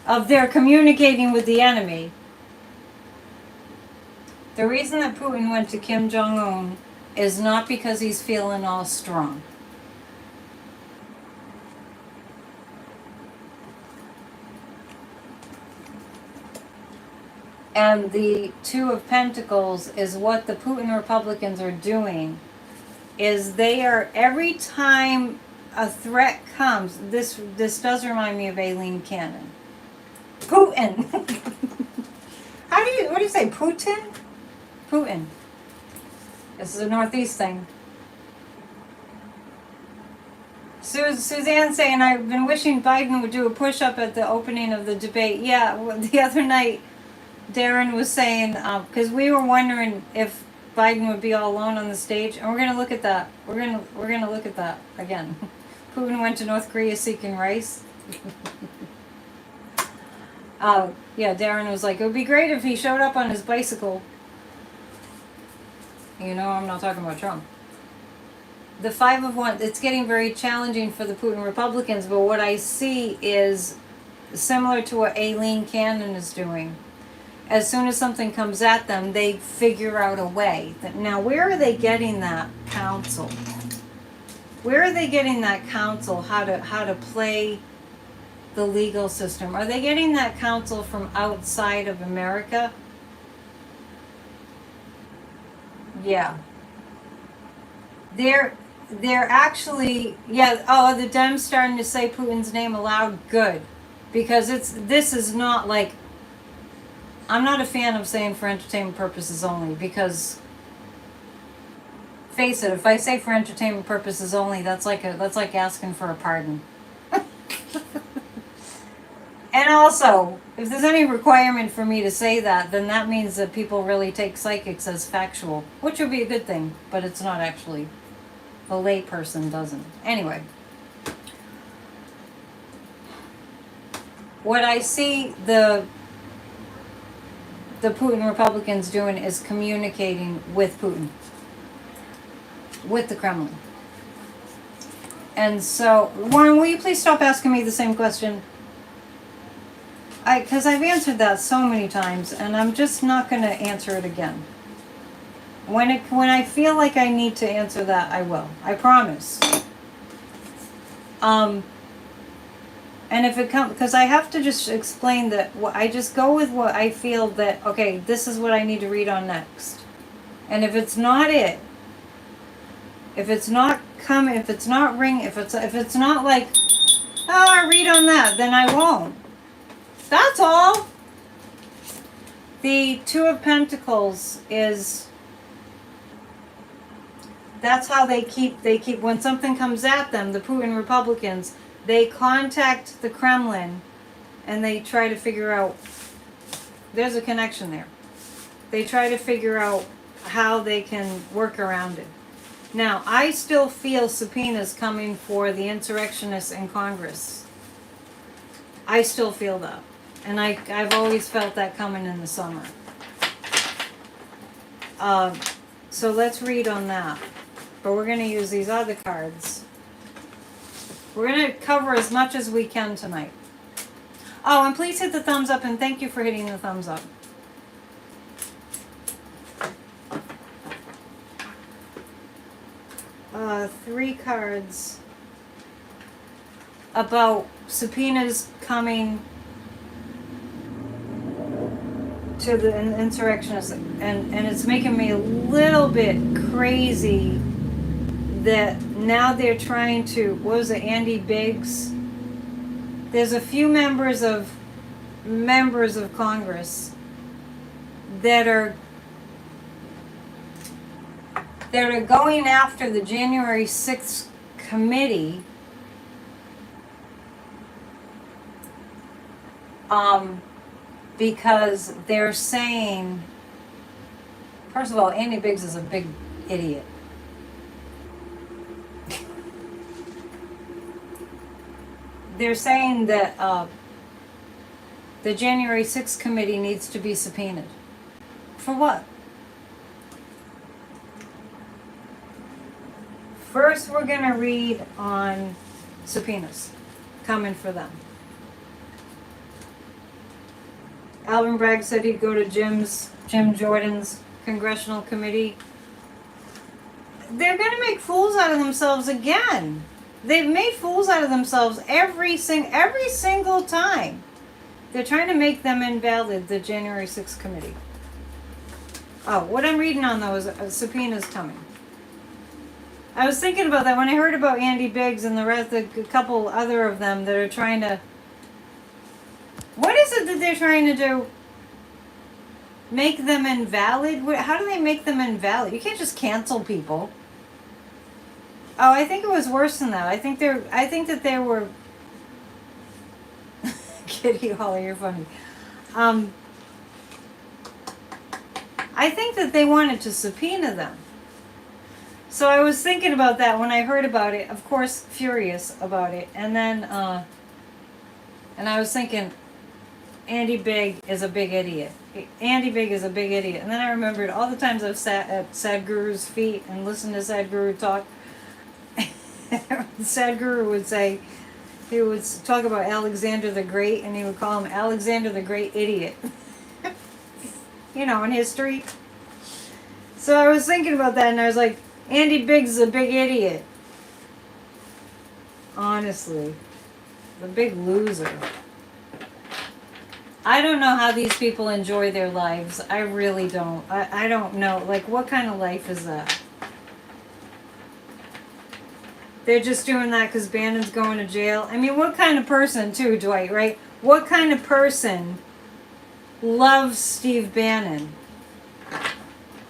[SPEAKER 1] of their communicating with the enemy, the reason that Putin went to Kim Jong-un is not because he's feeling all strong. And the 2 of Pentacles is what the Putin Republicans are doing. Is they are, every time a threat comes, this does remind me of Aileen Cannon. Putin. What do you say, Putin? Putin. This is a Northeast thing. Suzanne saying, I've been wishing Biden would do a push-up at the opening of the debate. Yeah, the other night, Darren was saying, because we were wondering if Biden would be all alone on the stage, and we're gonna look at that. We're gonna look at that again. Putin went to North Korea seeking rice. Yeah, Darren was like, it would be great if he showed up on his bicycle. You know, I'm not talking about Trump. The 5 of 1, it's getting very challenging for the Putin Republicans, but what I see is similar to what Aileen Cannon is doing. As soon as something comes at them, they figure out a way. Now, where are they getting that counsel? Where are they getting that counsel how to play the legal system? Are they getting that counsel from outside of America? Yeah. They're actually, yeah, oh, the Dems starting to say Putin's name aloud. Good. Because this is not like, I'm not a fan of saying for entertainment purposes only, because face it, if I say for entertainment purposes only, that's like asking for a pardon. And also, if there's any requirement for me to say that, then that means that people really take psychics as factual, which would be a good thing, but it's not actually. The lay person doesn't. Anyway. What I see the Putin Republicans doing is communicating with Putin. With the Kremlin. And so, Warren, will you please stop asking me the same question? Because I've answered that so many times, and I'm just not going to answer it again. When I feel like I need to answer that, I will. I promise. And if it comes, because I have to just explain that I just go with what I feel that, okay, this is what I need to read on next. And if it's not it, if it's not coming, if it's not ring, if it's not like, oh, I read on that, then I won't. That's all. The 2 of Pentacles is, that's how they keep, when something comes at them, the Putin Republicans, they contact the Kremlin and they try to figure out, there's a connection there. They try to figure out how they can work around it. Now, I still feel subpoenas coming for the insurrectionists in Congress. I still feel that. And I've always felt that coming in the summer. So let's read on that. But we're going to use these other cards. We're going to cover as much as we can tonight. Oh, and please hit the thumbs up, and thank you for hitting the thumbs up. Three cards about subpoenas coming to the insurrectionists, and it's making me a little bit crazy that now they're trying to, what was it, Andy Biggs? There's a few members of Congress that are going after the January 6th committee because they're saying, first of all, Andy Biggs is a big idiot. They're saying that the January 6th committee needs to be subpoenaed. For what? First, we're going to read on subpoenas coming for them. Alvin Bragg said he'd go to Jim Jordan's congressional committee. They're going to make fools out of themselves again. They've made fools out of themselves every single time. They're trying to make them invalid, the January 6th committee. Oh, what I'm reading on, though, is a subpoena's coming. I was thinking about that when I heard about Andy Biggs and the rest, a couple other of them that are trying to... What is it that they're trying to do? Make them invalid? How do they make them invalid? You can't just cancel people. Oh, I think it was worse than that. I think that they were. Kitty Holly, you're funny. I think that they wanted to subpoena them. So I was thinking about that when I heard about it. Of course, furious about it, and then and I was thinking, Andy Big is a big idiot. Andy Big is a big idiot. And then I remembered all the times I've sat at Sadhguru's feet and listened to Sadhguru talk. Sadhguru would say, he would talk about Alexander the Great, and he would call him Alexander the Great Idiot. You know, in history. So I was thinking about that, and I was like, Andy Big's a big idiot. Honestly. The big loser. I don't know how these people enjoy their lives. I really don't. I don't know. Like, what kind of life is that? They're just doing that because Bannon's going to jail. I mean, what kind of person, too, Dwight, right? What kind of person loves Steve Bannon?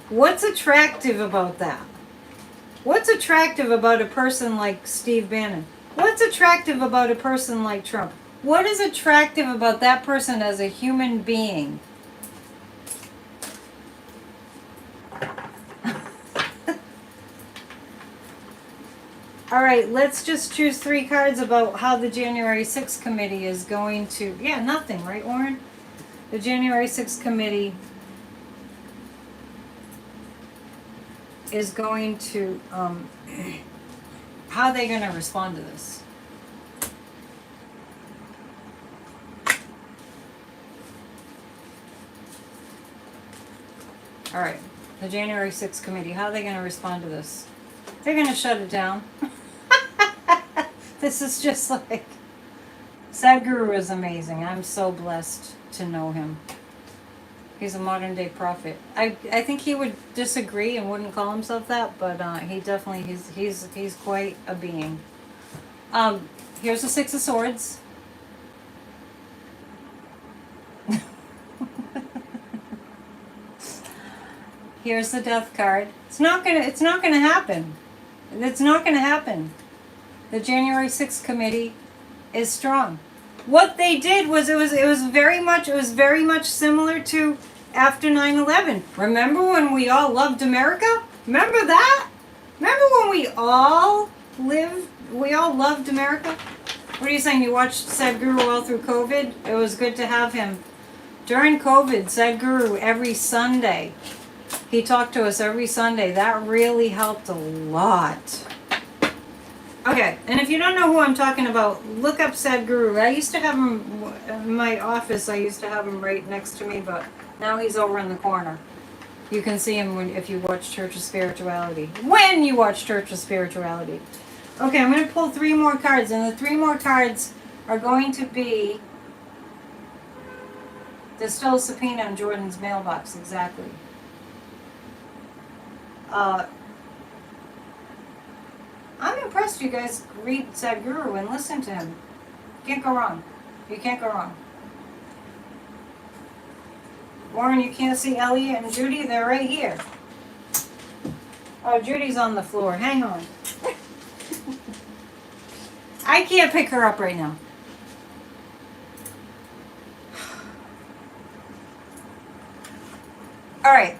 [SPEAKER 1] What's attractive about that? What's attractive about a person like Steve Bannon? What's attractive about a person like Trump? What is attractive about that person as a human being? All right, let's just choose 3 cards about how the January 6th committee is going to... Yeah, nothing, right, Warren? The January 6th committee is going to... how are they going to respond to this? All right, the January 6th committee, how are they going to respond to this? They're going to shut it down. This is just like... Sadhguru is amazing. I'm so blessed to know him. He's a modern day prophet. I think he would disagree and wouldn't call himself that, but he definitely, he's quite a being. Here's the 6 of Swords. Here's the Death card. It's not gonna happen. It's not gonna happen. The January 6th committee is strong. What they did was it was very much similar to after 9/11. Remember when we all loved America? Remember that? Remember when we all loved America? What are you saying? You watched Sadhguru all through COVID? It was good to have him. During COVID, Sadhguru every Sunday. He talked to us every Sunday. That really helped a lot. Okay, and if you don't know who I'm talking about, look up Sadhguru. I used to have him in my office. I used to have him right next to me, but now he's over in the corner. You can see him if you watch Church of Spirituality. When you watch Church of Spirituality. Okay, I'm going to pull 3 more cards, and the 3 more cards are going to be... There's still a subpoena in Jordan's mailbox, exactly. I'm impressed you guys read Sadhguru and listen to him. Can't go wrong. You can't go wrong. Warren, you can't see Elliot and Judy? They're right here. Oh, Judy's on the floor. Hang on. I can't pick her up right now. All right.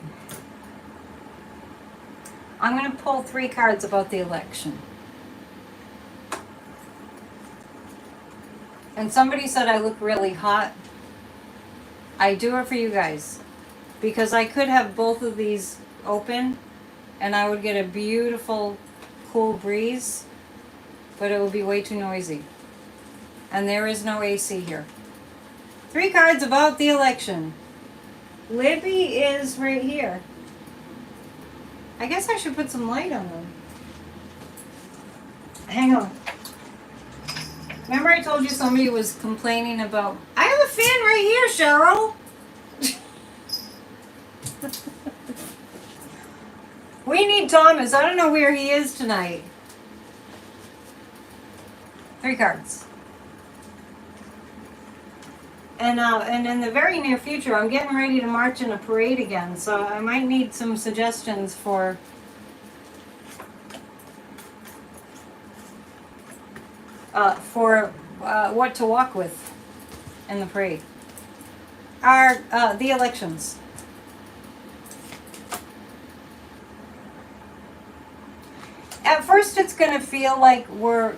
[SPEAKER 1] I'm going to pull 3 cards about the election. And somebody said I look really hot. I do it for you guys. Because I could have both of these open and I would get a beautiful, cool breeze. But it would be way too noisy. And there is no AC here. 3 cards about the election. Libby is right here. I guess I should put some light on them. Hang on. Remember I told you somebody was complaining about... I have a fan right here, Cheryl. We need Thomas. I don't know where he is tonight. 3 cards. And in the very near future, I'm getting ready to march in a parade again, so I might need some suggestions for for what to walk with in the parade are the elections. At first, it's going to feel like we're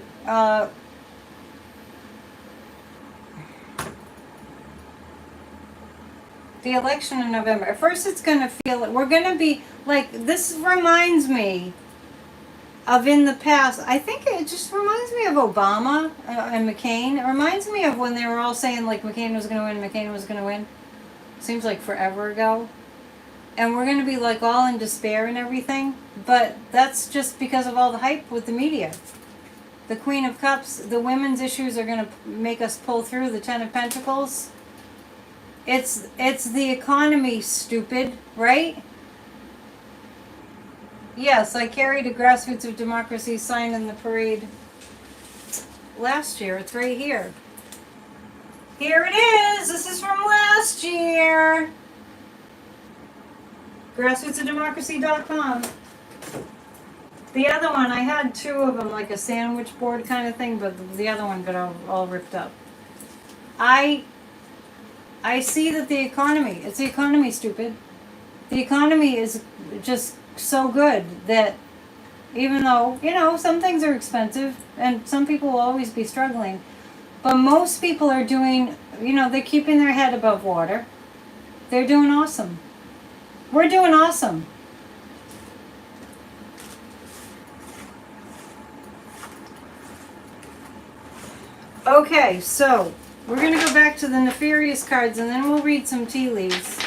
[SPEAKER 1] the election in November. At first, it's going to feel like we're going to be like, this reminds me of in the past. I think it just reminds me of Obama and McCain. It reminds me of when they were all saying like McCain was going to win, McCain was going to win. Seems like forever ago. And we're going to be like all in despair and everything. But that's just because of all the hype with the media. The Queen of Cups, the women's issues are going to make us pull through. The Ten of Pentacles. It's the economy, stupid, right? Yes, I carried a Grassroots of Democracy sign in the parade last year. It's right here. Here it is. This is from last year. Grassrootsofdemocracy.com. The other one, I had two of them, like a sandwich board kind of thing, but the other one got all ripped up. I see that the economy, it's the economy, stupid. The economy is just so good that even though, you know, some things are expensive and some people will always be struggling, but most people are doing, you know, they're keeping their head above water. They're doing awesome. We're doing awesome. Okay, so we're going to go back to the nefarious cards and then we'll read some tea leaves.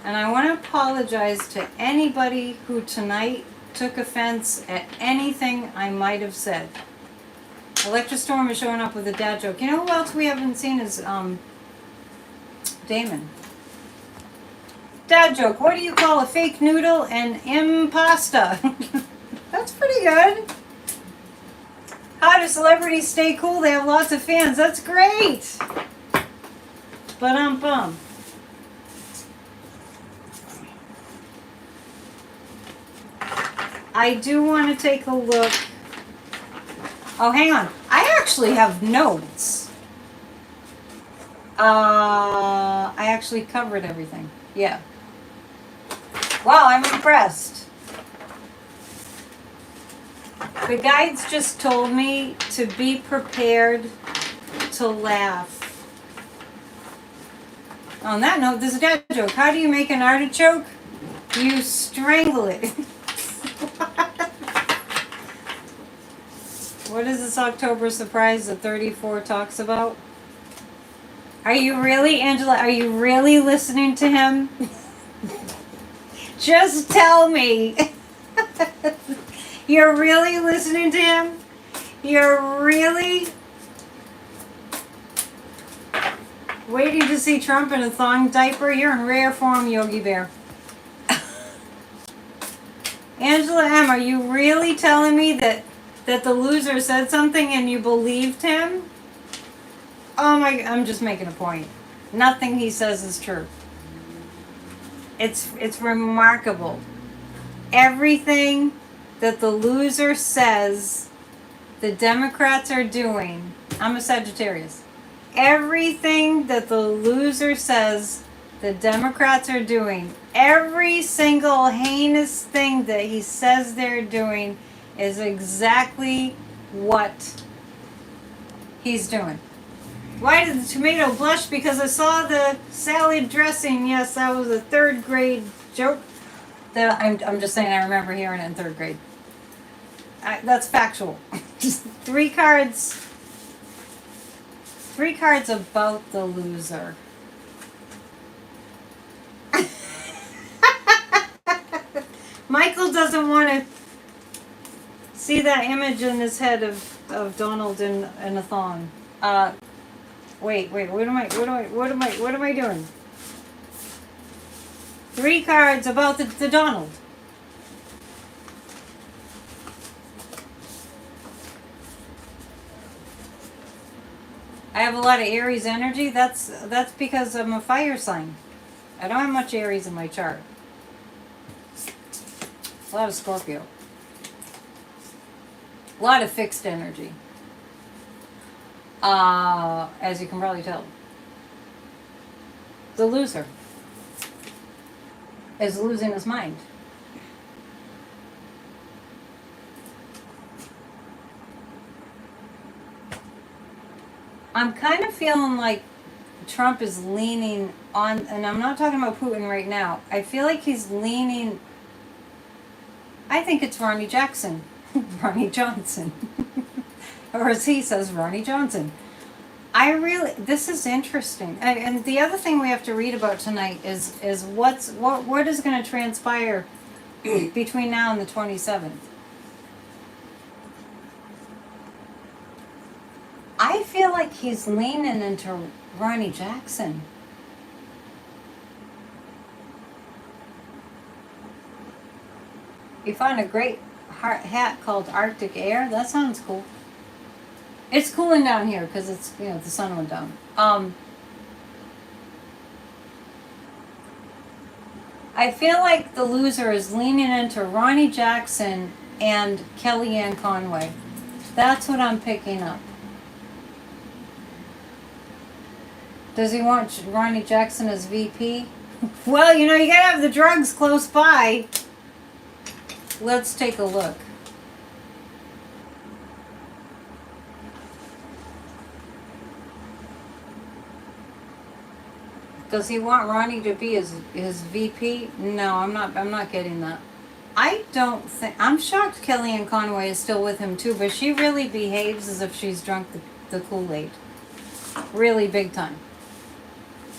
[SPEAKER 1] And I want to apologize to anybody who tonight took offense at anything I might have said. Electrostorm is showing up with a dad joke. You know who else we haven't seen is Damon. Dad joke. What do you call a fake noodle and impasta? That's pretty good. How do celebrities stay cool? They have lots of fans. That's great. Ba-dum-bum. I do want to take a look. Oh, hang on. I actually have notes. I actually covered everything. Yeah. Wow, I'm impressed. The guides just told me to be prepared to laugh. On that note, there's a dad joke. How do you make an artichoke? You strangle it. What is this October surprise that 34 talks about? Are you really, Angela, are you really listening to him? Just tell me. You're really listening to him? You're really waiting to see Trump in a thong diaper? You're in rare form, Yogi Bear. Angela M., are you really telling me that the loser said something and you believed him? Oh my, I'm just making a point. Nothing he says is true. It's remarkable. Everything that the loser says the Democrats are doing. I'm a Sagittarius. Everything that the loser says the Democrats are doing, every single heinous thing that he says they're doing is exactly what he's doing. Why did the tomato blush? Because I saw the salad dressing. Yes, that was a third grade joke. That I'm just saying I remember hearing it in third grade. That's factual. Just three cards. Three cards about the loser. Michael doesn't want to see that image in his head of Donald in a thong. Wait, what am I doing? Three cards about the Donald. I have a lot of Aries energy. That's because I'm a fire sign. I don't have much Aries in my chart. A lot of Scorpio. A lot of fixed energy. As you can probably tell. The loser is losing his mind. I'm kind of feeling like Trump is leaning on, and I'm not talking about Putin right now. I feel like he's leaning, I think it's Ronnie Jackson. Ronnie Johnson. Or as he says, Ronnie Johnson. This is interesting. And the other thing we have to read about tonight is what is going to transpire between now and the 27th. I feel like he's leaning into Ronnie Jackson. You found a great hat called Arctic Air. That sounds cool. It's cooling down here because it's, the sun went down. I feel like the loser is leaning into Ronnie Jackson and Kellyanne Conway. That's what I'm picking up. Does he want Ronnie Jackson as VP? Well, you gotta have the drugs close by. Let's take a look. Does he want Ronnie to be his VP? No, I'm not getting that. I don't think, I'm shocked Kellyanne Conway is still with him too, but she really behaves as if she's drunk the Kool-Aid. Really big time.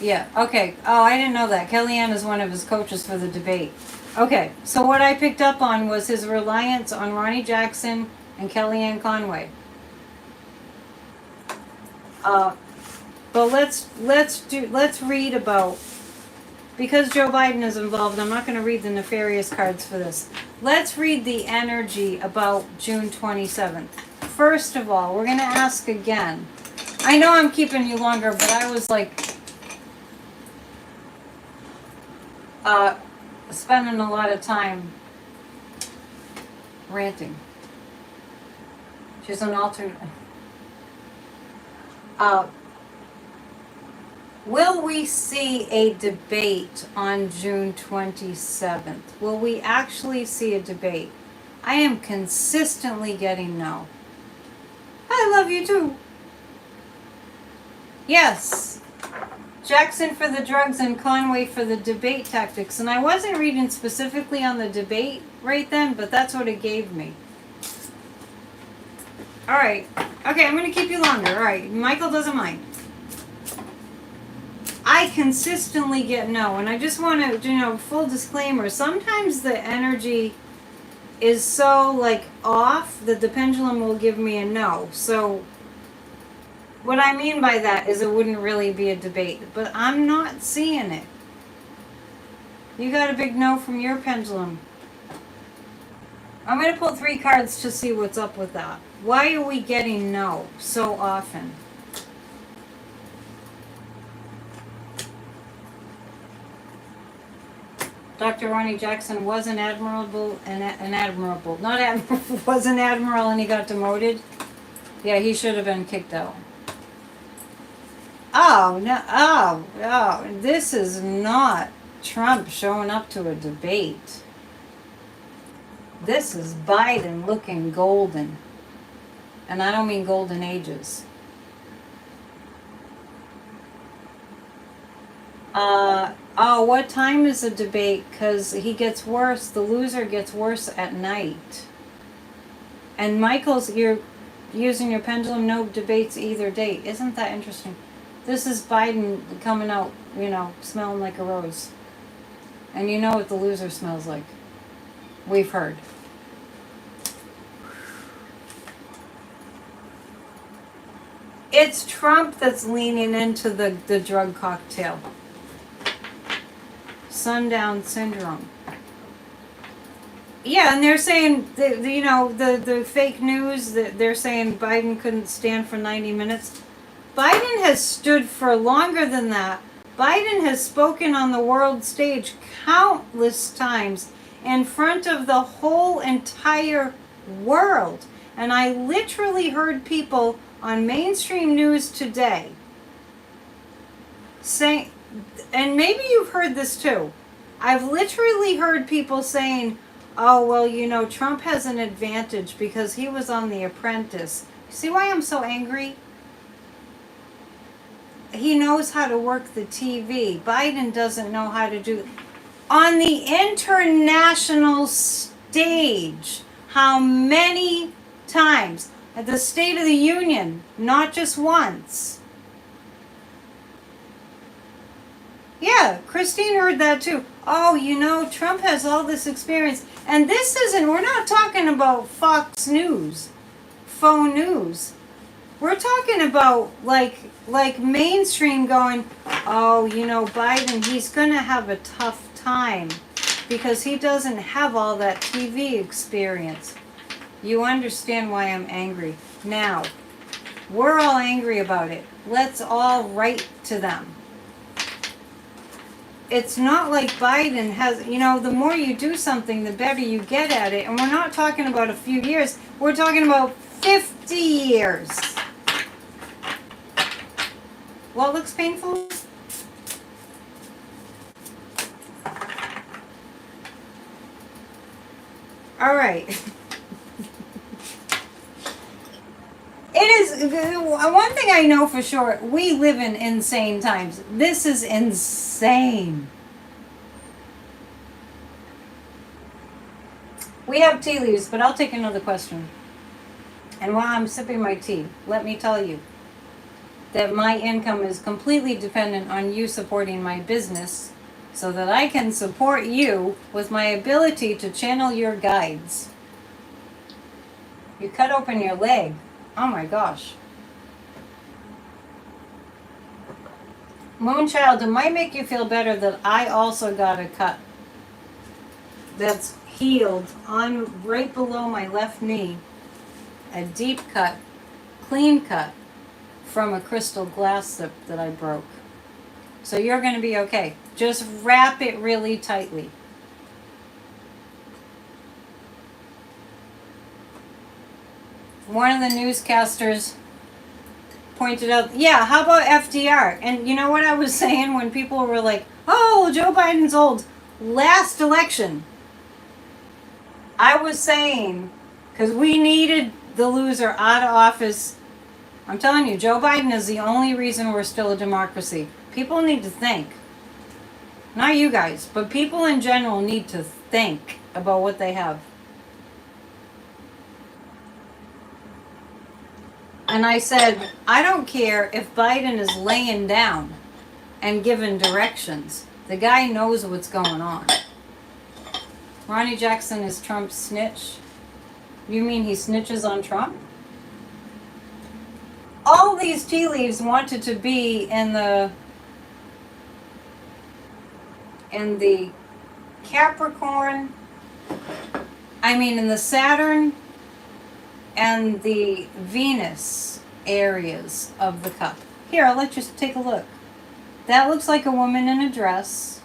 [SPEAKER 1] Yeah, okay. Oh, I didn't know that. Kellyanne is one of his coaches for the debate. Okay, so what I picked up on was his reliance on Ronnie Jackson and Kellyanne Conway. But let's read about, because Joe Biden is involved, I'm not going to read the nefarious cards for this. Let's read the energy about June 27th. First of all, we're going to ask again. I know I'm keeping you longer, but I was like spending a lot of time ranting. She's an alternate. Will we see a debate on June 27th? Will we actually see a debate? I am consistently getting no. I love you too. Yes. Jackson for the drugs and Conway for the debate tactics. And I wasn't reading specifically on the debate right then, but that's what it gave me. All right. Okay, I'm going to keep you longer. All right. Michael doesn't mind. I consistently get no, and I just want to, full disclaimer, sometimes the energy is so, off that the pendulum will give me a no. So, what I mean by that is it wouldn't really be a debate, but I'm not seeing it. You got a big no from your pendulum. I'm going to pull 3 cards to see what's up with that. Why are we getting no so often? Dr. Ronnie Jackson was an admiral, and he got demoted. Yeah, he should have been kicked out. Oh, no, oh, this is not Trump showing up to a debate. This is Biden looking golden. And I don't mean golden ages. What time is the debate? Because he gets worse, the loser gets worse at night. And Michael's, you're using your pendulum, no debates either day. Isn't that interesting? This is Biden coming out, smelling like a rose. And you know what the loser smells like. We've heard. It's Trump that's leaning into the drug cocktail. Sundown syndrome. Yeah, and they're saying, the fake news, that they're saying Biden couldn't stand for 90 minutes. Biden has stood for longer than that. Biden has spoken on the world stage countless times in front of the whole entire world. And I literally heard people on mainstream news today saying, and maybe you've heard this too, I've literally heard people saying, oh, well, you know, Trump has an advantage because he was on The Apprentice. See why I'm so angry? He knows how to work the TV. Biden doesn't know how to do. On the international stage, how many times? At the State of the Union, not just once. Yeah, Christine heard that too. Oh, you know, Trump has all this experience. And this isn't, we're not talking about Fox News, faux news. We're talking about like mainstream going, oh, you know, Biden, he's going to have a tough time because he doesn't have all that TV experience. You understand why I'm angry. Now, we're all angry about it. Let's all write to them. It's not like Biden has, you know, the more you do something, the better you get at it. And we're not talking about a few years. We're talking about 50 years. What looks painful? All right. It is, one thing I know for sure, we live in insane times. This is insane. We have tea leaves, but I'll take another question. And while I'm sipping my tea, let me tell you that my income is completely dependent on you supporting my business so that I can support you with my ability to channel your guides. You cut open your leg. Oh my gosh. Moonchild, it might make you feel better that I also got a cut that's healed on right below my left knee. A deep cut, clean cut from a crystal glass slip that I broke. So you're going to be okay. Just wrap it really tightly. One of the newscasters pointed out, yeah, how about FDR? And you know what I was saying when people were like, oh, Joe Biden's old. Last election, I was saying, because we needed the loser out of office. I'm telling you, Joe Biden is the only reason we're still a democracy. People need to think. Not you guys, but people in general need to think about what they have. And I said, I don't care if Biden is laying down and giving directions. The guy knows what's going on. Ronnie Jackson is Trump's snitch. You mean he snitches on Trump? All these tea leaves wanted to be in the Capricorn, in the Saturn and the Venus areas of the cup. Here, I'll let you take a look. That looks like a woman in a dress.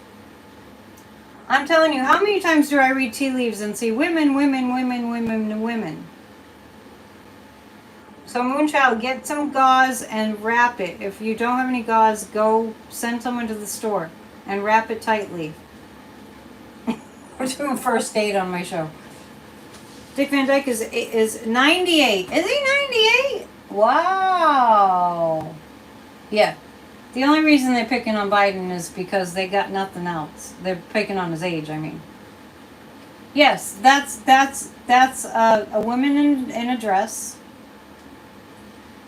[SPEAKER 1] I'm telling you, how many times do I read tea leaves and see women, women, women, women, women? So Moonchild, get some gauze and wrap it. If you don't have any gauze, go send someone to the store and wrap it tightly. We're doing first aid on my show. Dick Van Dyke is 98. Is he 98? Wow. Yeah. The only reason they're picking on Biden is because they got nothing else. They're picking on his age, I mean. Yes, that's a woman in a dress.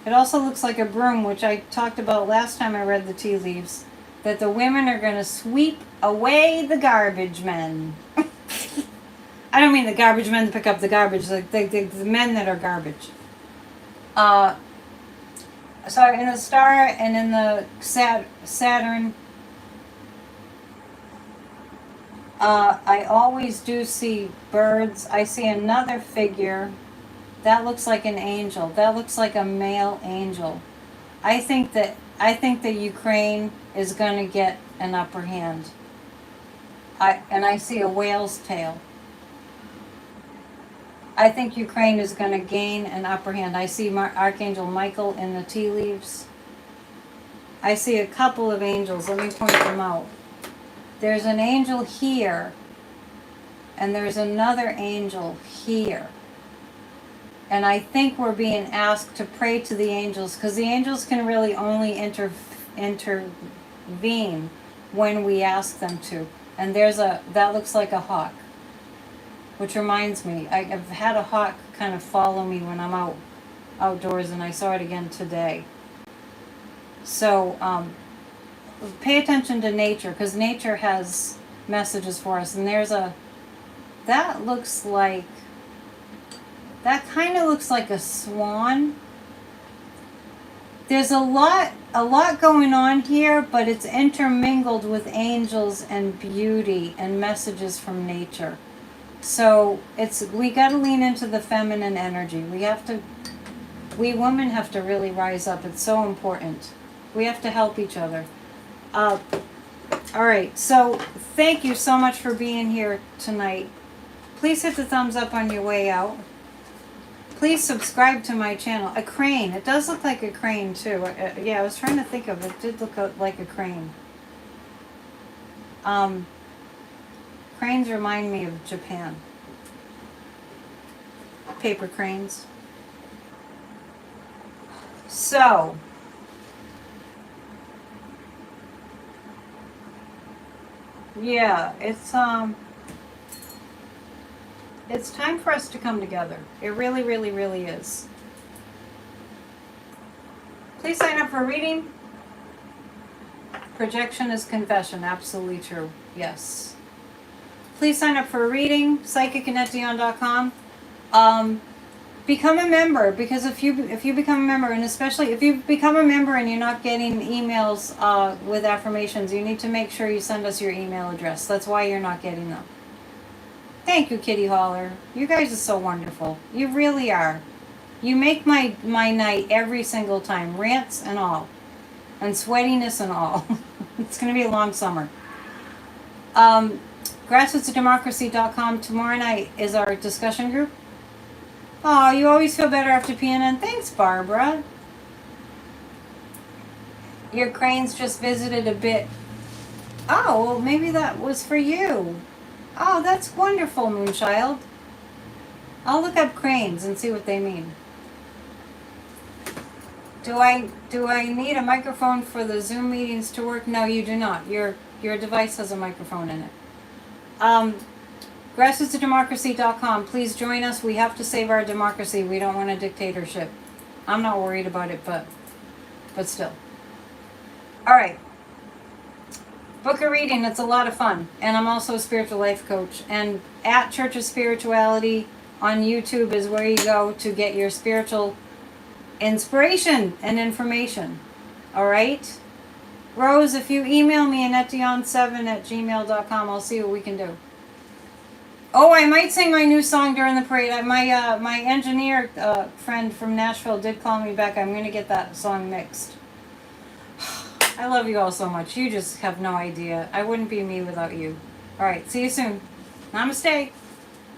[SPEAKER 1] It also looks like a broom, which I talked about last time I read the tea leaves. That the women are going to sweep away the garbage men. I don't mean the garbage men to pick up the garbage, like the men that are garbage. So in the star and in the Saturn, I always do see birds. I see another figure. That looks like an angel. That looks like a male angel. I think that Ukraine is going to get an upper hand. I see a whale's tail. I think Ukraine is going to gain an upper hand. I see Archangel Michael in the tea leaves. I see a couple of angels. Let me point them out. There's an angel here, and there's another angel here. And I think we're being asked to pray to the angels, because the angels can really only intervene when we ask them to. And that looks like a hawk, which reminds me, I've had a hawk kind of follow me when I'm outdoors, and I saw it again today. So pay attention to nature, because nature has messages for us. And that kind of looks like a swan. There's a lot going on here, but it's intermingled with angels and beauty and messages from nature. So we got to lean into the feminine energy. We women have to really rise up. It's so important. We have to help each other. All right, so thank you so much for being here tonight. Please hit the thumbs up on your way out. Please subscribe to my channel. A crane. It does look like a crane too. Yeah, I was trying to think of it. It did look like a crane. Cranes remind me of Japan. Paper cranes. So, yeah, it's time for us to come together. It really, really, really is. Please sign up for a reading. Projection is confession. Absolutely true. Yes. Please sign up for a reading. PsychicAnnetteDion.com. Become a member, because if you become a member, and especially if you become a member and you're not getting emails with affirmations, you need to make sure you send us your email address. That's why you're not getting them. Thank you, Kitty Holler. You guys are so wonderful. You really are. You make my night every single time. Rants and all. And sweatiness and all. It's going to be a long summer. Grassrootstodemocracy.com. Tomorrow night is our discussion group. Oh, you always feel better after PNN. Thanks, Barbara. Your cranes just visited a bit. Oh, well, maybe that was for you. Oh, that's wonderful, Moonchild. I'll look up cranes and see what they mean. Do I need a microphone for the Zoom meetings to work? No, you do not. Your device has a microphone in it. Grassrootstodemocracy.com. Please join us. We have to save our democracy. We don't want a dictatorship. I'm not worried about it, but still. All right. Book a reading. It's a lot of fun. And I'm also a spiritual life coach. And at Church of Spirituality on YouTube is where you go to get your spiritual inspiration and information. All right? Rose, if you email me AnnetteDion7@gmail.com, I'll see what we can do. Oh, I might sing my new song during the parade. My engineer friend from Nashville did call me back. I'm going to get that song mixed. I love you all so much. You just have no idea. I wouldn't be me without you. All right, see you soon. Namaste.